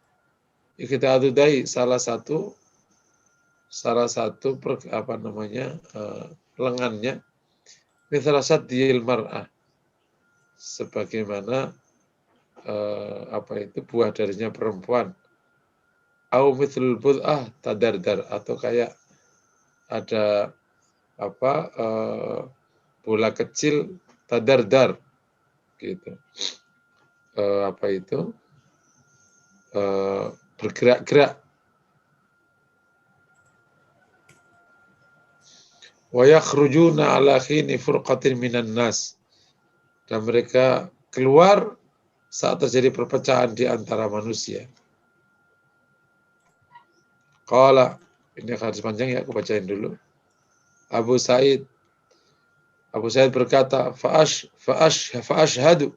Ikhta'adu daihi salah satu lengannya mithlu sadiyil mar'ah, sebagaimana buah darinya perempuan. Au mithlul bud'ah tadardar, atau kayak ada bola kecil tadardar gitu. Bergerak-gerak. Wa yakhrujuna ala khini furqatin minan nas. Dan mereka keluar saat terjadi perpecahan di antara manusia. Qala, ini hadis panjang ya, aku bacain dulu. Abu Sa'id berkata, fa'ashhadu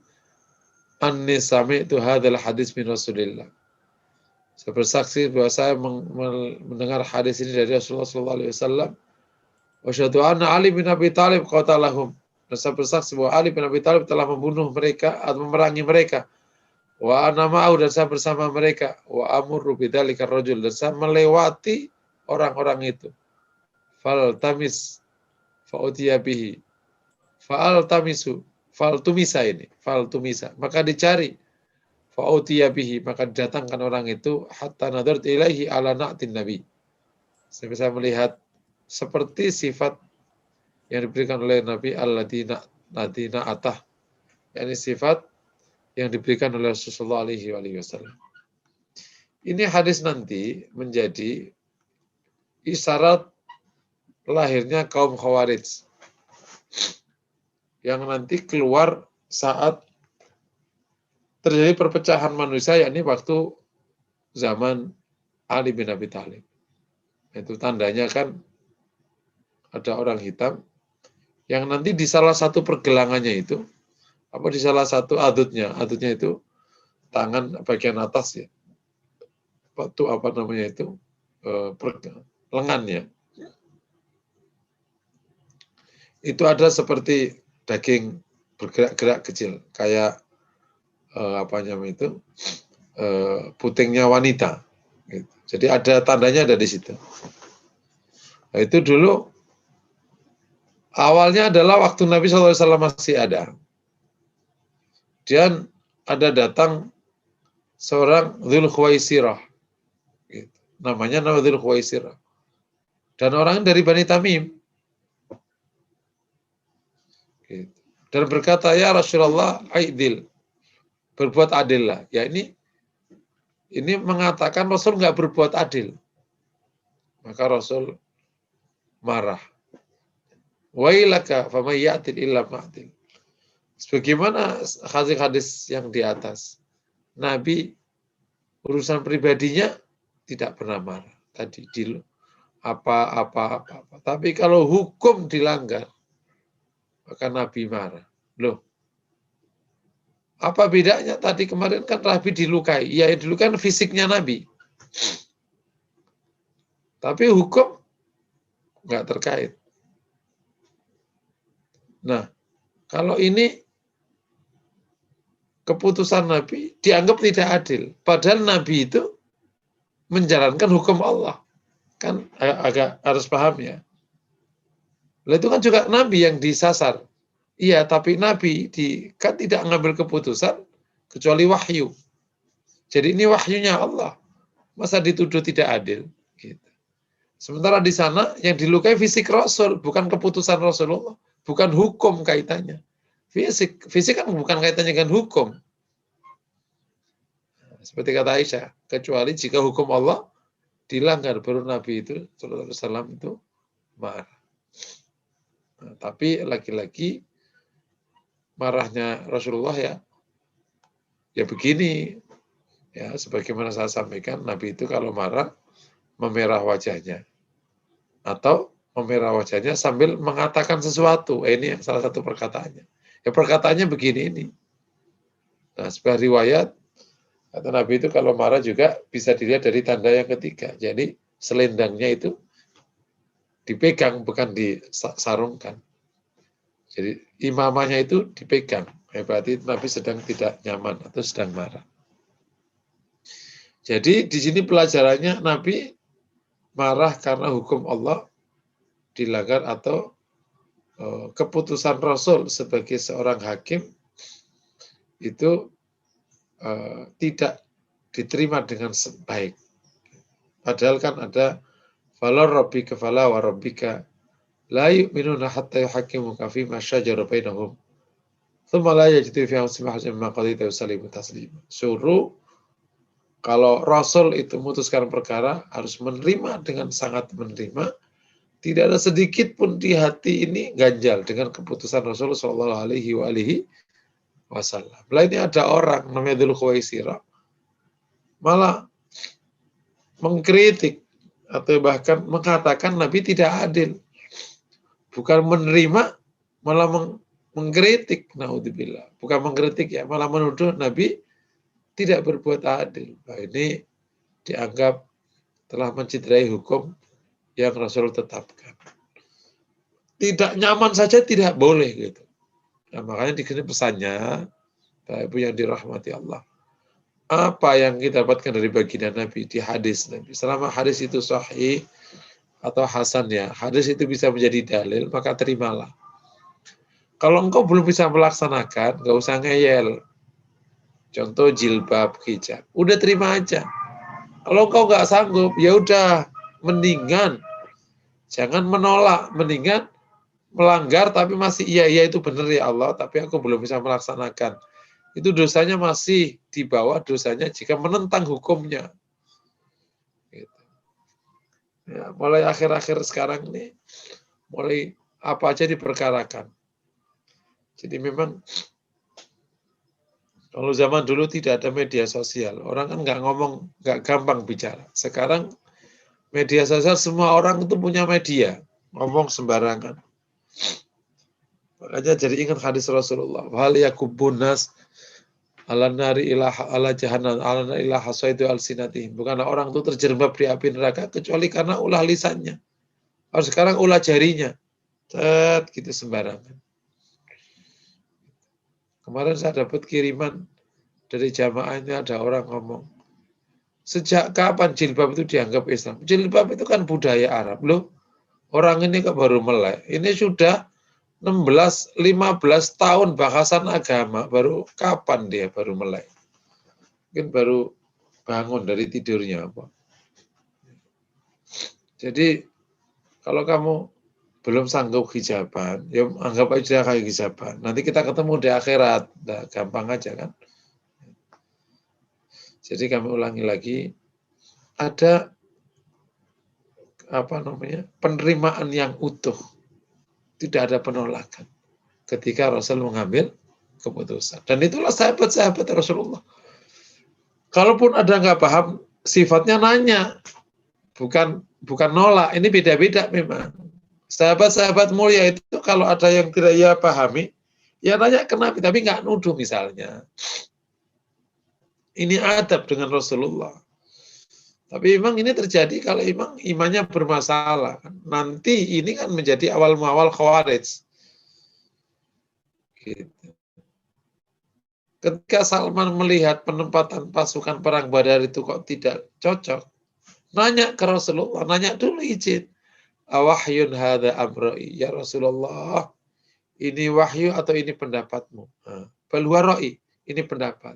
anni sami'tu hadzal hadis min Rasulillah. Saya bersaksi bahwa saya mendengar hadis ini dari Rasulullah SAW. Wa syahadu anna Ali bin Abi Thalib qatalahum. Dan saya bersaksi bahwa Ali bin Abi Thalib telah membunuh mereka atau memerangi mereka. Wa ana ma'ahu, dan saya bersama mereka. Wa amurru bidzalika rajul, dan saya melewati orang-orang itu. Fal tamis fa'utiya bihi. Fal tumisa, maka dicari. Fa'utiya bihi, maka didatangkan orang itu. Hatta nadhart ilaihi ala na'tin nabi. Saya bisa melihat seperti sifat yang diberikan oleh Nabi alladina atah, yakni sifat yang diberikan oleh Rasulullah alaihi wasallam. Ini hadis nanti menjadi isyarat lahirnya kaum Khawarij yang nanti keluar saat terjadi perpecahan manusia, yakni waktu zaman Ali bin Abi Thalib. Itu tandanya kan ada orang hitam yang nanti di salah satu pergelangannya itu, di salah satu adutnya itu tangan bagian atas ya, lengannya itu ada seperti daging bergerak-gerak kecil, kayak putingnya wanita gitu. Jadi ada tandanya, ada di situ. Nah, itu dulu awalnya adalah waktu Nabi SAW masih ada. Dan ada datang seorang Dzul Khuwaisirah. Gitu. Namanya Dzul Khuwaisirah. Dan orang dari Bani Tamim. Gitu. Dan berkata, ya Rasulullah, aidil. Berbuat adil lah. Ya ini mengatakan Rasul nggak berbuat adil. Maka Rasul marah. Wailaka faman ya'til illa ma'til. Sebagaimana hadis-hadis yang di atas. Nabi urusan pribadinya tidak pernah marah. Tadi apa. Tapi kalau hukum dilanggar, maka Nabi marah. Loh, apa bedanya? Tadi kemarin kan Nabi dilukai. Ya, dilukai fisiknya Nabi. Tapi hukum nggak terkait. Nah, kalau ini keputusan Nabi dianggap tidak adil. Padahal Nabi itu menjalankan hukum Allah. Kan agak harus paham ya. Lalu itu kan juga Nabi yang disasar. Iya, tapi Nabi kan tidak mengambil keputusan kecuali wahyu. Jadi ini wahyunya Allah. Masa dituduh tidak adil? Gitu. Sementara di sana yang dilukai fisik Rasul, bukan keputusan Rasulullah. Bukan hukum kaitannya. Fisik kan bukan kaitannya dengan hukum. Seperti kata Aisyah, kecuali jika hukum Allah dilanggar, baru Nabi itu sallallahu alaihi wasallam itu marah. Nah, tapi lagi-lagi marahnya Rasulullah ya begini. Ya, sebagaimana saya sampaikan, Nabi itu kalau marah memerah wajahnya. Atau memerah wajahnya sambil mengatakan sesuatu. Ini salah satu perkataannya. Ya, perkataannya begini ini. Nah, sebuah riwayat kata Nabi itu kalau marah juga bisa dilihat dari tanda yang ketiga. Jadi selendangnya itu dipegang, bukan disarungkan. Jadi imamahnya itu dipegang. Berarti Nabi sedang tidak nyaman atau sedang marah. Jadi di sini pelajarannya Nabi marah karena hukum Allah dilanggar atau keputusan Rasul sebagai seorang hakim itu tidak diterima dengan baik. Padahal kan ada fala rabbika fala wa rabbika la yu'minuna hatta yuhaqqimuka fi ma shajara bainahum thumma la yajidu fi anfusihim harajan mimma qadaita wa yusallimu taslima. Suruh kalau Rasul itu memutuskan perkara harus menerima dengan sangat menerima, tidak ada sedikit pun di hati ini ganjal dengan keputusan Rasul Shallallahu Alaihi Wasallam. Lainnya ada orang namanya Dzul Khuwaisirah malah mengkritik atau bahkan mengatakan Nabi tidak adil. Bukan menerima, malah mengkritik. Naudzubillah. Bukan mengkritik ya, malah menuduh Nabi tidak berbuat adil. Nah, ini dianggap telah mencederai hukum yang Rasul tetapkan. Tidak nyaman saja tidak boleh gitu. Nah, makanya di sini pesannya, Bapak Ibu yang dirahmati Allah. Apa yang kita dapatkan dari baginda Nabi di hadis Nabi. Selama hadis itu sahih atau hasan ya, hadis itu bisa menjadi dalil, maka terimalah. Kalau engkau belum bisa melaksanakan, nggak usah ngeyel. Contoh jilbab, hijab, udah terima aja. Kalau engkau nggak sanggup, ya udah, mendingan jangan menolak, mendingan melanggar tapi masih iya itu benar ya Allah, tapi aku belum bisa melaksanakan. Itu dosanya masih di bawah dosanya jika menentang hukumnya. Gitu. Ya, mulai akhir-akhir sekarang nih, mulai apa aja diperkarakan. Jadi memang kalau zaman dulu tidak ada media sosial, orang kan nggak gampang bicara. Sekarang media sosial semua orang itu punya media, ngomong sembarangan. Makanya jadi ingat hadis Rasulullah. Hal yakubun nas ala nari ilaha ala jahannam ala nari ilaha hasaidu al-sinatihim. Bukanlah orang itu terjerembab di api neraka kecuali karena ulah lisannya. Harus sekarang ulah jarinya. Cet gitu sembarangan. Kemarin saya dapat kiriman dari jamaah ini, ada orang ngomong, sejak kapan jilbab itu dianggap Islam? Jilbab itu kan budaya Arab. Loh, orang ini kok baru melek. Ini sudah 16-15 tahun bahasan agama, baru kapan dia baru melek? Mungkin baru bangun dari tidurnya apa. Jadi kalau kamu belum sanggup hijaban, ya anggap aja kayak hijaban. Nanti kita ketemu di akhirat, nah, gampang aja kan. Jadi kami ulangi lagi, ada penerimaan yang utuh. Tidak ada penolakan ketika Rasul mengambil keputusan. Dan itulah sahabat-sahabat Rasulullah. Kalaupun ada nggak paham, sifatnya nanya. Bukan nolak. Ini beda-beda memang. Sahabat-sahabat mulia itu kalau ada yang tidak ia pahami, ya nanya kenapa, tapi nggak nuduh misalnya. Ini adab dengan Rasulullah. Tapi memang ini terjadi kalau memang imannya bermasalah. Nanti ini kan menjadi awal muawal Khawarij. Gitu. Ketika Salman melihat penempatan pasukan perang Badar itu kok tidak cocok, nanya ke Rasulullah, nanya dulu izin. Awahyun hadza amroi, ya Rasulullah, ini wahyu atau ini pendapatmu? Bal huwa ra'i, ini pendapat.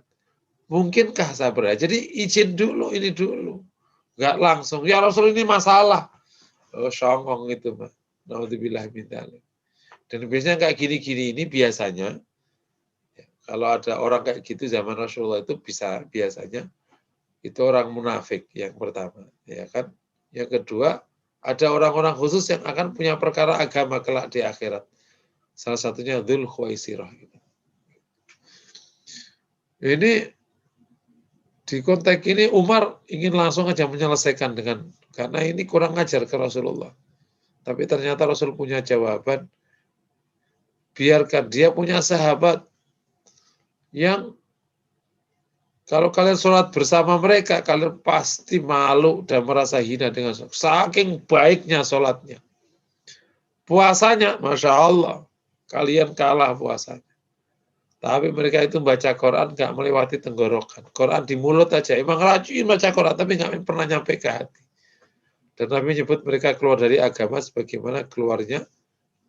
Mungkinkah saya berhaji? Jadi izin dulu, ini dulu. Enggak langsung, ya Rasul ini masalah. Oh, songong itu, Pak. Naudzubillah min dzalik. Dan biasanya kayak gini-gini ini biasanya, ya, kalau ada orang kayak gitu zaman Rasulullah itu biasanya itu orang munafik yang pertama, ya kan? Yang kedua, ada orang-orang khusus yang akan punya perkara agama kelak di akhirat. Salah satunya Dzul Khuwaisirah. Ini di konteks ini Umar ingin langsung aja menyelesaikan karena ini kurang ajar ke Rasulullah. Tapi ternyata Rasul punya jawaban. Biarkan dia punya sahabat yang kalau kalian sholat bersama mereka, kalian pasti malu dan merasa hina dengan sholat. Saking baiknya sholatnya. Puasanya, Masya Allah, kalian kalah puasanya. Tapi mereka itu baca Quran gak melewati tenggorokan. Quran di mulut aja. Emang rajin baca Quran, tapi gak pernah nyampe ke hati. Dan Nabi menyebut mereka keluar dari agama sebagaimana keluarnya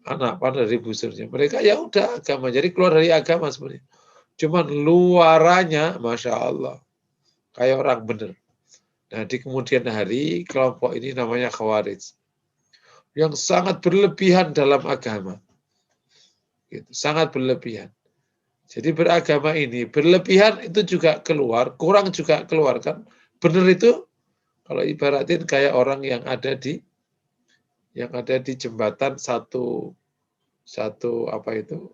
anak panah dari busurnya. Mereka ya udah agama, jadi keluar dari agama sebenarnya. Cuman luarannya, Masya Allah, kayak orang benar. Nah, di kemudian hari, kelompok ini namanya Khawarij. Yang sangat berlebihan dalam agama. Gitu, sangat berlebihan. Jadi beragama ini, berlebihan itu juga keluar, kurang juga keluar kan. Benar itu, kalau ibaratin kayak orang yang ada di jembatan satu apa itu,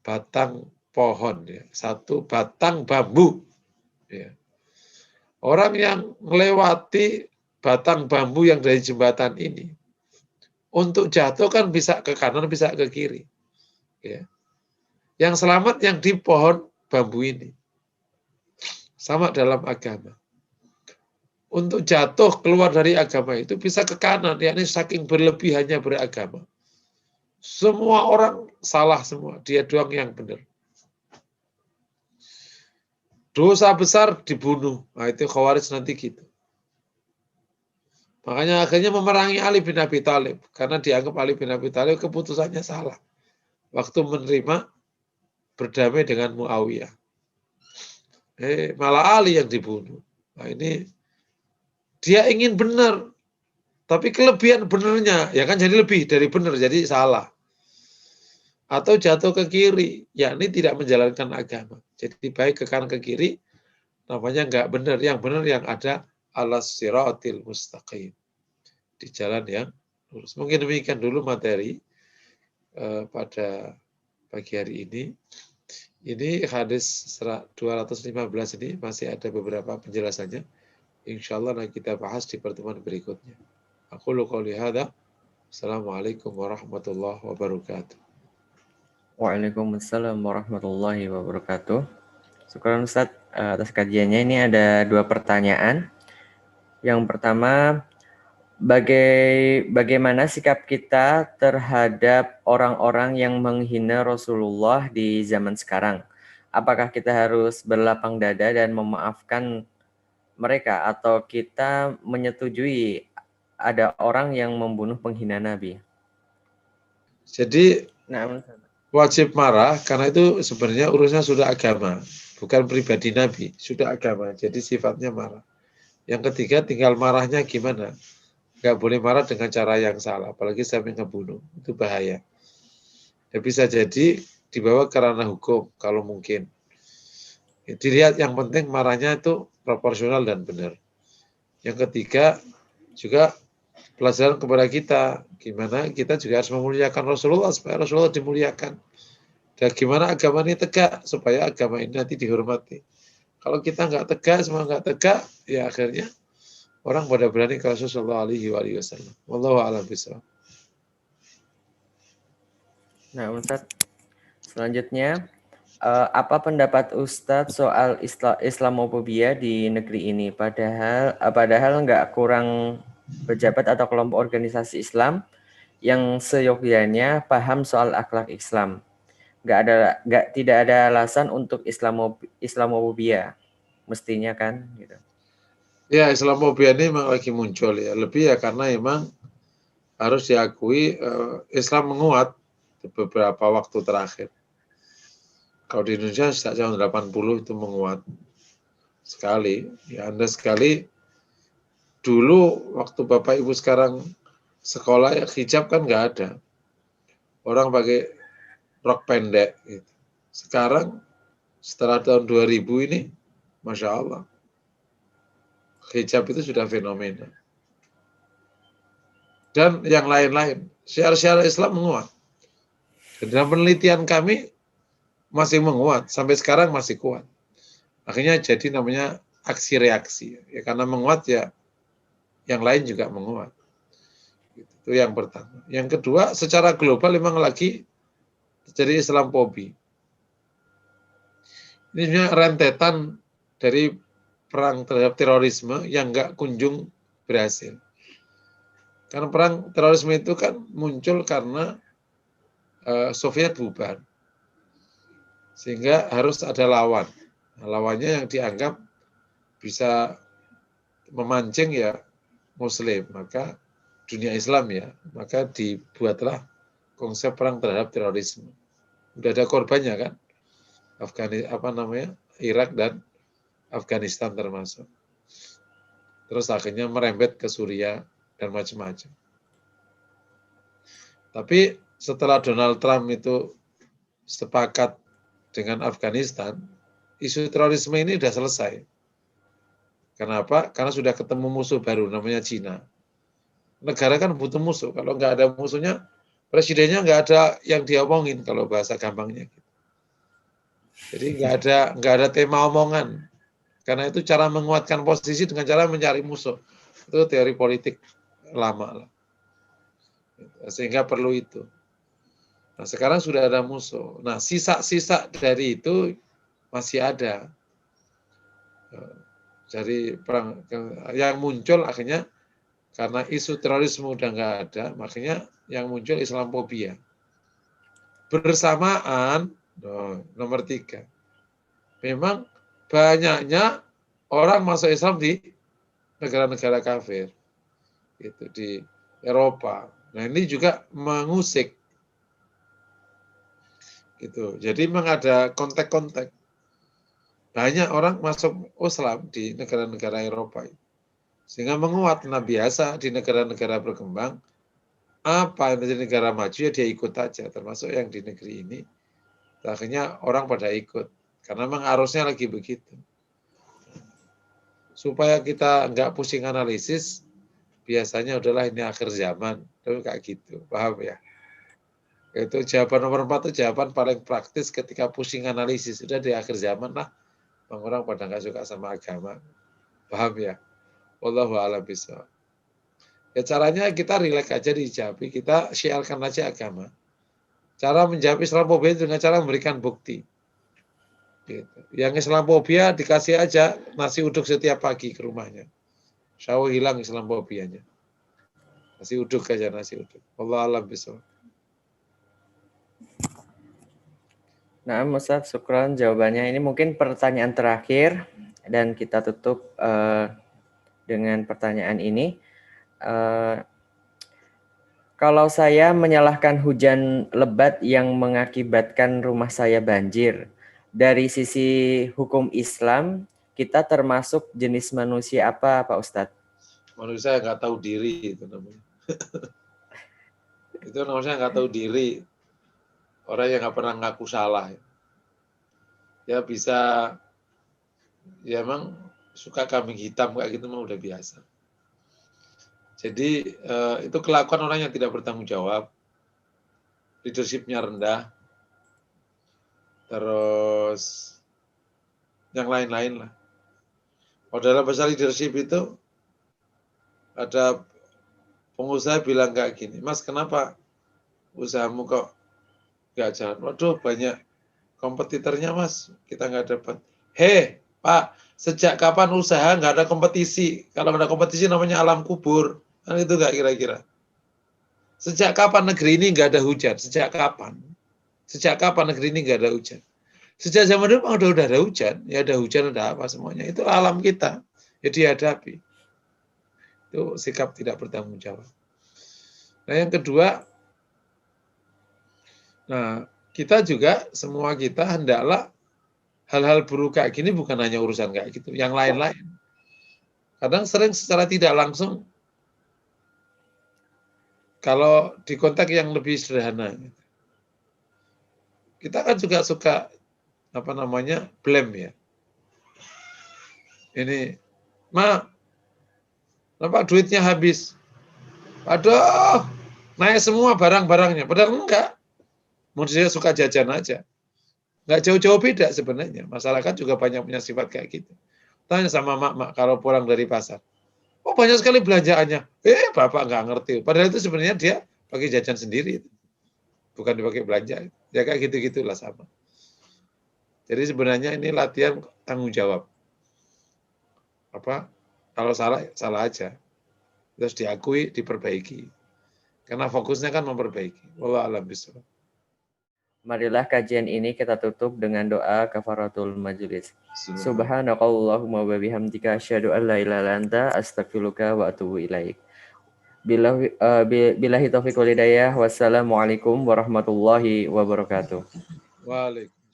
batang pohon, ya, satu batang bambu. Ya. Orang yang melewati batang bambu yang dari jembatan ini, untuk jatuh kan bisa ke kanan, bisa ke kiri. Ya. Yang selamat yang di pohon bambu ini. Sama dalam agama. Untuk jatuh keluar dari agama itu bisa ke kanan, yakni saking berlebihannya beragama. Semua orang salah semua, dia doang yang benar. Dosa besar dibunuh. Nah, itu Khawarij nanti gitu. Makanya akhirnya memerangi Ali bin Abi Thalib. Karena dianggap Ali bin Abi Thalib keputusannya salah. Waktu menerima berdamai dengan Muawiyah. Malah Ali yang dibunuh. Nah, ini dia ingin benar. Tapi kelebihan benernya, ya kan jadi lebih dari benar, jadi salah. Atau jatuh ke kiri, yakni tidak menjalankan agama. Jadi baik ke kanan ke kiri, namanya nggak benar. Yang benar yang ada alas siratil mustaqim. Di jalan yang lurus. Mungkin demikian dulu materi pada pagi hari ini. Ini hadis 215 ini masih ada beberapa penjelasannya. Insya Allah nanti kita bahas di pertemuan berikutnya. Aku qouli hadza. Assalamualaikum warahmatullahi wabarakatuh. Waalaikumsalam warahmatullahi wabarakatuh. Syukran Ustaz atas kajiannya. Ini ada 2 pertanyaan. Yang pertama, bagaimana sikap kita terhadap orang-orang yang menghina Rasulullah di zaman sekarang? Apakah kita harus berlapang dada dan memaafkan mereka, atau kita menyetujui ada orang yang membunuh penghina Nabi? Jadi Nah, wajib marah karena itu sebenarnya urusannya sudah agama, bukan pribadi Nabi, sudah agama. Jadi sifatnya marah. Yang ketiga tinggal marahnya gimana? Nggak boleh marah dengan cara yang salah, apalagi sampai ngebunuh, itu bahaya. Ya, bisa jadi dibawa ke ranah hukum kalau mungkin. Dilihat yang penting marahnya itu proporsional dan benar. Yang ketiga juga pelajaran kepada kita, gimana kita juga harus memuliakan Rasulullah supaya Rasulullah dimuliakan. Dan gimana agama ini tegak supaya agama ini nanti dihormati. Kalau kita nggak tegak, semua nggak tegak, ya akhirnya orang pada berani ke Rasulullah SAW. Wallahu a'lam bishawab. Nah, Ustadz, selanjutnya, apa pendapat Ustadz soal Islamofobia di negeri ini? Padahal nggak kurang pejabat atau kelompok organisasi Islam yang seyogyanya paham soal akhlak Islam. Tidak ada alasan untuk Islamofobia, mestinya kan? Gitu. Ya, Islamofobia ini memang lagi muncul ya. Lebih ya karena memang harus diakui Islam menguat beberapa waktu terakhir. Kalau di Indonesia sejak tahun 80 itu menguat sekali. Ya, Anda sekali dulu waktu Bapak Ibu sekarang sekolah ya hijab kan nggak ada. Orang pakai rok pendek. Gitu. Sekarang setelah tahun 2000 ini, Masya Allah, hijab itu sudah fenomena. Dan yang lain-lain. Syiar-syiar Islam menguat. Dan dalam penelitian kami masih menguat. Sampai sekarang masih kuat. Akhirnya jadi namanya aksi reaksi. Ya, karena menguat ya yang lain juga menguat. Itu yang pertama. Yang kedua, secara global memang lagi terjadi Islamofobi. Ini sebenarnya rentetan dari perang terhadap terorisme yang nggak kunjung berhasil. Karena perang terorisme itu kan muncul karena Soviet bubar. Sehingga harus ada lawan. Nah, lawannya yang dianggap bisa memancing ya Muslim. Maka dunia Islam ya. Maka dibuatlah konsep perang terhadap terorisme. Udah ada korbannya kan. Irak dan Afghanistan termasuk. Terus akhirnya merembet ke Suriah dan macam-macam. Tapi setelah Donald Trump itu sepakat dengan Afghanistan, isu terorisme ini sudah selesai. Kenapa? Karena sudah ketemu musuh baru namanya Cina. Negara kan butuh musuh. Kalau nggak ada musuhnya, presidennya nggak ada yang diomongin kalau bahasa gampangnya. Jadi nggak ada tema omongan. Karena itu cara menguatkan posisi dengan cara mencari musuh. Itu teori politik lama lah. Sehingga perlu itu. Nah, sekarang sudah ada musuh. Nah, sisa-sisa dari itu masih ada. Dari perang yang muncul akhirnya karena isu terorisme udah nggak ada, makanya yang muncul Islamophobia. Bersamaan, nomor 3. Memang banyaknya orang masuk Islam di negara-negara kafir. Gitu, di Eropa. Nah, ini juga mengusik. Gitu. Jadi memang ada kontak-kontak. Banyak orang masuk Islam di negara-negara Eropa. Sehingga menguat. Nah, biasa di negara-negara berkembang, apa yang di negara maju ya dia ikut aja. Termasuk yang di negeri ini. Akhirnya orang pada ikut. Karena memang arusnya lagi begitu. Supaya kita nggak pusing analisis, biasanya udahlah ini akhir zaman. Itu kayak gitu. Paham ya? Itu jawaban nomor 4 itu jawaban paling praktis ketika pusing analisis. Sudah di akhir zaman lah. Orang pada nggak suka sama agama. Paham ya? Wallahu a'lam bishawab. Ya caranya kita rileks aja dijawab. Kita syiarkan aja agama. Cara menjawab Islamophobia dengan cara memberikan bukti. Gitu. Yang Islamophobia dikasih aja nasi uduk setiap pagi ke rumahnya. Insya Allah hilang Islamophobianya. Nasi uduk aja, nasi uduk. Wallahu a'lam bishawab. Nah, Ustaz, syukran jawabannya. Ini mungkin pertanyaan terakhir dan kita tutup dengan pertanyaan ini. Kalau saya menyalahkan hujan lebat yang mengakibatkan rumah saya banjir, dari sisi hukum Islam, kita termasuk jenis manusia apa, Pak Ustadz? Manusia nggak tahu diri itu namanya. Itu manusia nggak tahu diri. Orang yang nggak pernah ngaku salah. Ya bisa, ya emang suka kambing hitam kayak gitu mah udah biasa. Jadi itu kelakuan orang yang tidak bertanggung jawab, leadership-nya rendah, terus yang lain-lain lah. Kalau dalam bahasa leadership itu ada pengusaha bilang kayak gini, Mas kenapa usahamu kok nggak jalan? Waduh banyak kompetitornya Mas, kita nggak dapat. Hei Pak, sejak kapan usaha nggak ada kompetisi? Kalau nggak ada kompetisi namanya alam kubur. Kan itu nggak kira-kira. Sejak kapan negeri ini nggak ada hujan? Sejak kapan? Sejak kapan negeri ini nggak ada hujan? Sejak zaman dulu udah ada hujan. Ya ada hujan, ada apa semuanya. Itu alam kita. Ya dihadapi. Itu sikap tidak bertanggung jawab. Nah yang kedua, nah kita juga, semua kita hendaklah hal-hal buruk kayak gini bukan hanya urusan kayak gitu. Yang lain-lain. Kadang sering secara tidak langsung, kalau di konteks yang lebih sederhana, kita kan juga suka blame ya. Ini, kenapa duitnya habis? Aduh, naik semua barang-barangnya. Padahal enggak. Manusia suka jajan aja. Enggak jauh-jauh beda sebenarnya. Masyarakat juga banyak punya sifat kayak gitu. Tanya sama mak kalau pulang dari pasar. Oh banyak sekali belanjaannya. Bapak nggak ngerti. Padahal itu sebenarnya dia pakai jajan sendiri. Bukan dipakai belanja. Ya kayak gitu-gitulah sama. Jadi sebenarnya ini latihan tanggung jawab. Kalau salah aja. Terus diakui, diperbaiki. Karena fokusnya kan memperbaiki. Wallahu a'lam bishawab. Marilah kajian ini kita tutup dengan doa kafaratul majelis. Subhanakallahumma wa bihamdika asyhadu an la ilaha illa anta astaghfiruka wa atubu ilaik. Billahi taufiq wal hidayah. Wassalamualaikum warahmatullahi wabarakatuh. Waalaikumsalam.